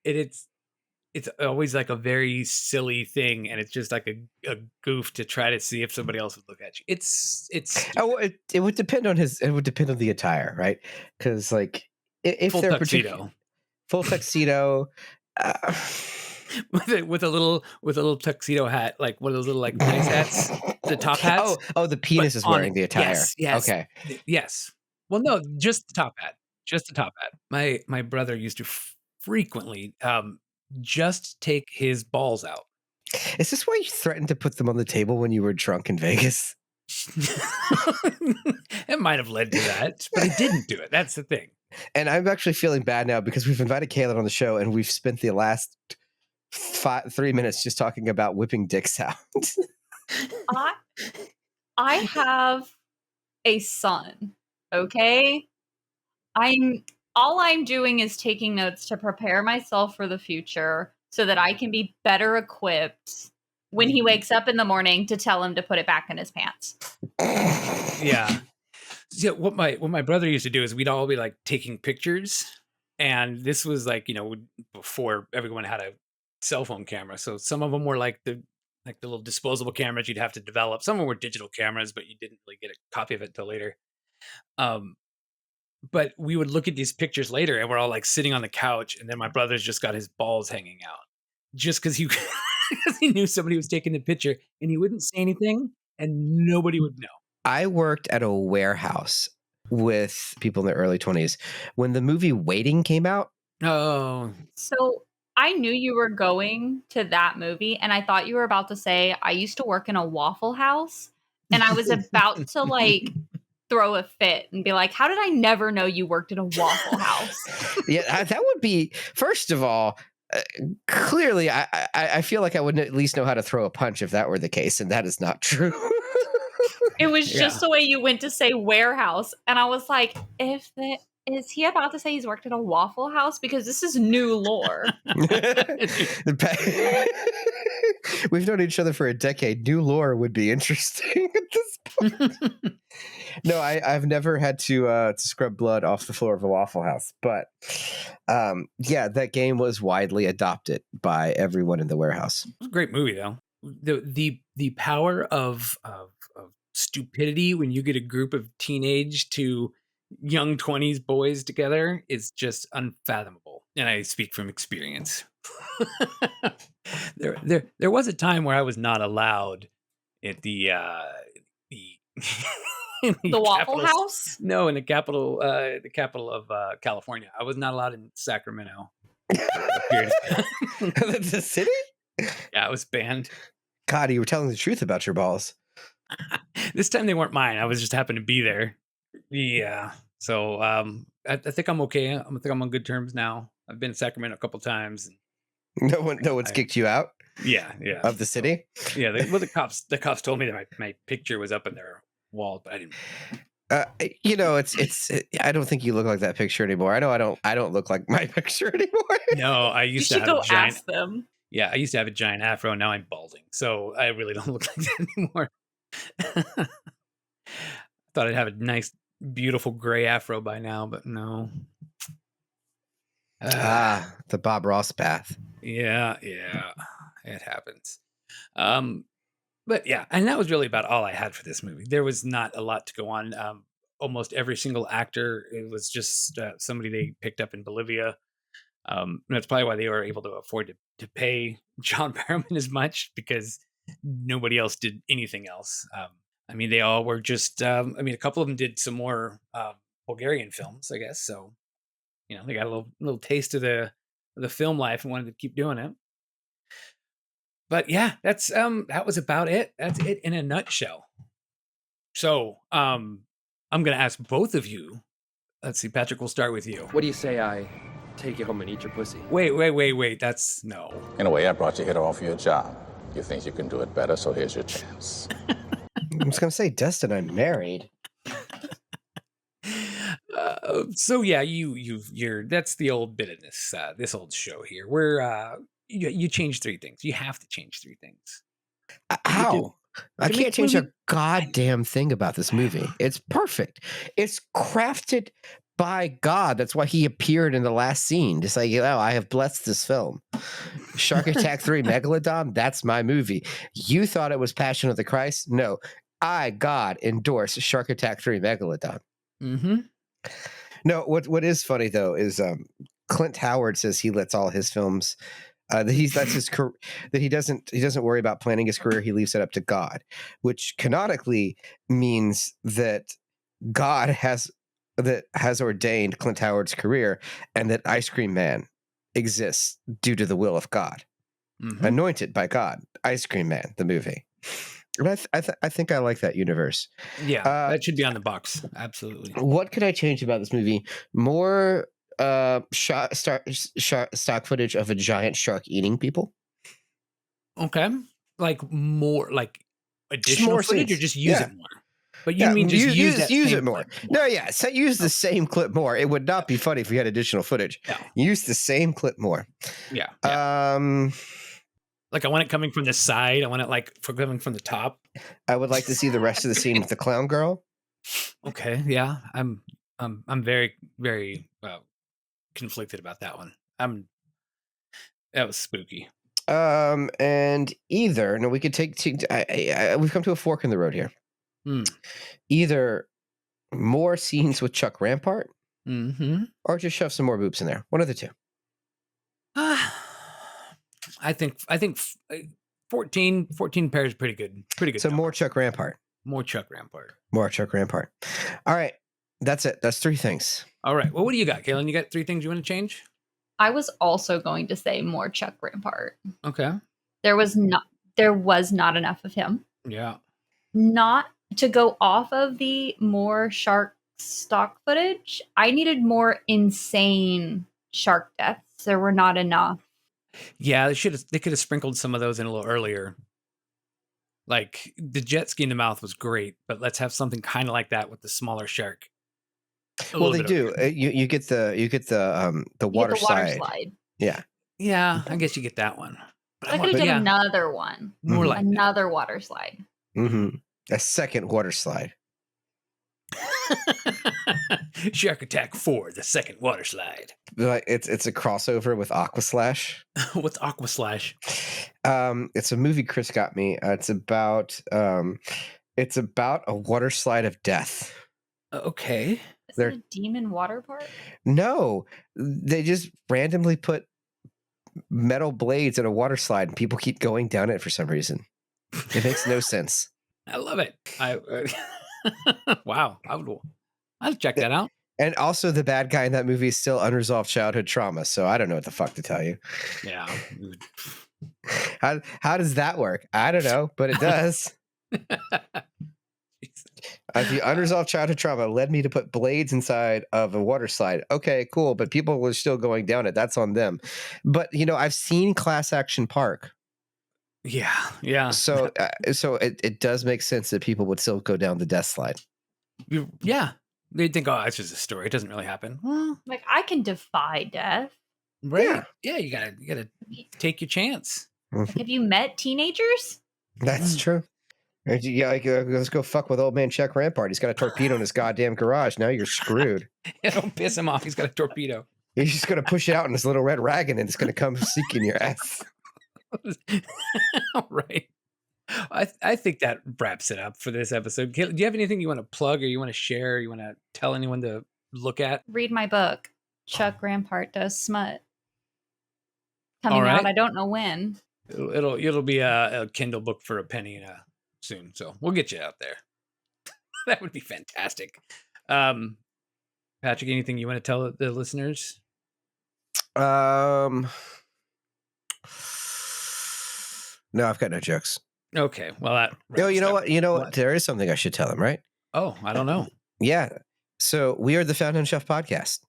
it's always like a very silly thing, and it's just like a goof to try to see if somebody else would look at you. It's it would depend on the attire, right? Because like if full they're tuxedo, full tuxedo, with a little tuxedo hat, like one of those little like nice hats, the top hats. Oh, the penis is wearing the attire. Yes. Okay. Yes. Well, no, just the top hat. Just the top hat. My brother used to frequently just take his balls out. Is this why you threatened to put them on the table when you were drunk in Vegas? It might have led to that, but he didn't do it. That's the thing. And I'm actually feeling bad now because we've invited Kaylin on the show and we've spent the last 3 minutes just talking about whipping dicks out. I have a son, okay? All I'm doing is taking notes to prepare myself for the future so that I can be better equipped when he wakes up in the morning to tell him to put it back in his pants. Yeah. So what my brother used to do is we'd all be like taking pictures, and this was like, before everyone had a cell phone camera. So some of them were like the little disposable cameras you'd have to develop. Some of them were digital cameras, but you didn't really get a copy of it until later. But we would look at these pictures later, and we're all like sitting on the couch, and then my brother's just got his balls hanging out, just because he knew somebody was taking the picture, and he wouldn't say anything, and nobody would know. I worked at a warehouse with people in their early 20s when the movie Waiting came out. Oh. So I knew you were going to that movie, and I thought you were about to say, I used to work in a Waffle House, and I was about to like throw a fit and be like, how did I never know you worked in a Waffle House? Yeah, that would be, first of all, clearly, I feel like I would at least know how to throw a punch if that were the case, and that is not true. It was just the way you went to say warehouse, and I was like, is he about to say he's worked at a Waffle House? Because this is new lore. We've known each other for a decade. New lore would be interesting at this point. No, I've never had to scrub blood off the floor of a Waffle House, but yeah, that game was widely adopted by everyone in the warehouse. It was a great movie, though. The power of stupidity when you get a group of teenage to young 20s boys together is just unfathomable, and I speak from experience. There was a time where I was not allowed at the Waffle House? No, in the capital of California. I was not allowed in Sacramento. The city? Yeah, I was banned. God, you were telling the truth about your balls. This time they weren't mine. I was just happened to be there. Yeah. So I think I'm okay. I think I'm on good terms now. I've been in Sacramento a couple times. No one's kicked you out? Yeah. Of the city? Yeah. The cops told me that my picture was up in their wall, but I didn't. It's. I don't think you look like that picture anymore. I know I don't look like my picture anymore. No, I used to have go a giant. ask them. Yeah, I used to have a giant afro. Now I'm balding, so I really don't look like that anymore. Thought I'd have a nice, beautiful gray afro by now, but no. The Bob Ross path. Yeah, it happens. But yeah, and that was really about all I had for this movie. There was not a lot to go on. almost every single actor. It was just somebody they picked up in Bolivia. And that's probably why they were able to afford to pay John Barrowman as much, because nobody else did anything else. I mean, they all were just, I mean, a couple of them did some more Bulgarian films, I guess. So, you know, they got a little taste of the film life and wanted to keep doing it. But yeah, that's that was about it. That's it in a nutshell. So, I'm going to ask both of you. Let's see, Patrick, we'll start with you. What do you say I take you home and eat your pussy? Wait. That's no. In a way, I brought you here to offer you a job. You think you can do it better, so here's your chance. I was going to say, Dustin, I'm married. So yeah, you're that's the old bit of this old show here, where you change three things. You have to change three things. How? I can't change a goddamn thing about this movie. It's perfect. It's crafted by God. That's why he appeared in the last scene. Just like, oh, I have blessed this film. Shark Attack 3 Megalodon, that's my movie. You thought it was Passion of the Christ? No. I, God, endorse Shark Attack 3 Megalodon. Mm-hmm. No, what is funny though is Clint Howard says he lets all his films that he doesn't worry about planning his career. He leaves it up to God, which canonically means that God has ordained Clint Howard's career, and that Ice Cream Man exists due to the will of God, anointed by God. Ice Cream Man, the movie. I think I like that universe. Yeah, that should be on the box. Absolutely. What could I change about this movie? More stock footage of a giant shark eating people. Okay, like more like additional more footage, scenes. or just use Yeah. it more. But you mean just use it more? No, yeah, so use the same clip more. It would not be funny if we had additional footage. No. Use the same clip more. Yeah. Like I want it coming from the side. I want it coming from the top. I would like to see the rest of the scene with the clown girl. Okay, yeah, I'm very, very conflicted about that one. That was spooky. And either we could we've come to a fork in the road here. Either more scenes with Chuck Rampart, or just shove some more boobs in there. One of the two. I think 14 pairs is pretty good. So number. More Chuck Rampart. More Chuck Rampart. More Chuck Rampart. All right. That's it. That's three things. All right. Well, what do you got, Kaylin? You got three things you want to change? I was also going to say more Chuck Rampart. Okay. There was not enough of him. Yeah. Not to go off of the more shark stock footage. I needed more insane shark deaths. There were not enough. Yeah, they could have sprinkled some of those in a little earlier. Like the jet ski in the mouth was great, but let's have something kind of like that with the smaller shark. Well, they do. You get the water slide. Yeah. Yeah, I guess you get that one. But I could have done another one. More like another water slide. Mm-hmm. A second water slide. Shark Attack 4, the second water slide. Like it's a crossover with Aquaslash. What's Aquaslash? It's a movie Chris got me. It's about a water slide of death. Okay. Is it a demon water park? No, they just randomly put metal blades in a water slide, and people keep going down it for some reason. It makes no sense. I love it. Wow. I'll check that out. And also, the bad guy in that movie is still unresolved childhood trauma. So I don't know what the fuck to tell you. Yeah. How does that work? I don't know, but it does. The unresolved childhood trauma led me to put blades inside of a water slide. Okay, cool. But people were still going down it. That's on them. But, I've seen Class Action Park. Yeah. So it does make sense that people would still go down the death slide. Yeah. They'd think, oh, it's just a story. It doesn't really happen. Well, like, I can defy death. Right. Yeah, you gotta take your chance. Like, have you met teenagers? That's true. Yeah, let's go fuck with old man Chuck Rampart. He's got a torpedo in his goddamn garage. Now you're screwed. Yeah, don't piss him off. He's got a torpedo. He's just gonna push it out in his little red wagon, and it's gonna come seeking your ass. All right. I think that wraps it up for this episode. Do you have anything you want to plug or you want to share? Or you want to tell anyone to look at? Read my book. Chuck Rampart Does Smut. Coming out, I don't know when. It'll be a Kindle book for a penny soon. So we'll get you out there. That would be fantastic. Patrick, anything you want to tell the listeners? No, I've got no jokes. Okay, well, you know what? There is something I should tell them, right? Oh, I don't know. Yeah. So we are the Found on Shelf podcast.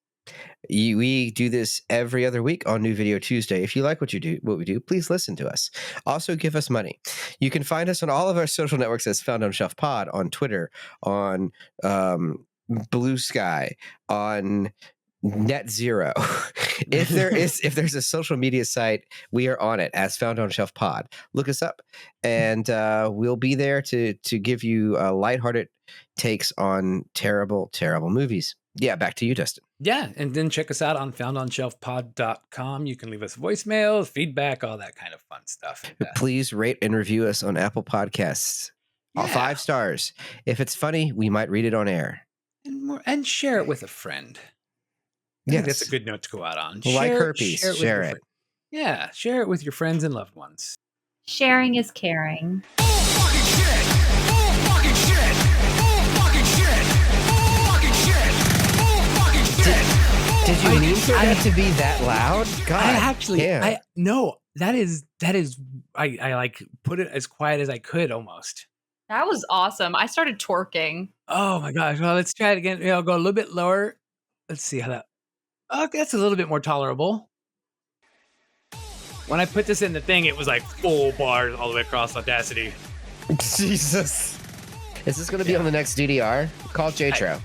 We do this every other week on New Video Tuesday. If you like what we do, please listen to us. Also, give us money. You can find us on all of our social networks as Found on Shelf Pod, on Twitter, on Blue Sky, on Net Zero. If there's a social media site, we are on it as Found on Shelf Pod. Look us up, and we'll be there to give you lighthearted takes on terrible, terrible movies. Yeah, back to you, Dustin. Yeah, and then check us out on foundonshelfpod.com. You can leave us voicemails, feedback, all that kind of fun stuff. Please rate and review us on Apple Podcasts. All 5 stars. If it's funny, we might read it on air. And share it with a friend. I think that's a good note to go out on. Like herpes, share it. Yeah, share it with your friends and loved ones. Sharing is caring. Did you mean for that to be that loud? God, I like put it as quiet as I could almost. That was awesome. I started twerking. Oh my gosh. Well, let's try it again. I'll go a little bit lower. Let's see how that. Oh, that's a little bit more tolerable. When I put this in the thing, it was like full bars all the way across Audacity. Jesus. Is this going to be on the next DDR? Call J-Tro.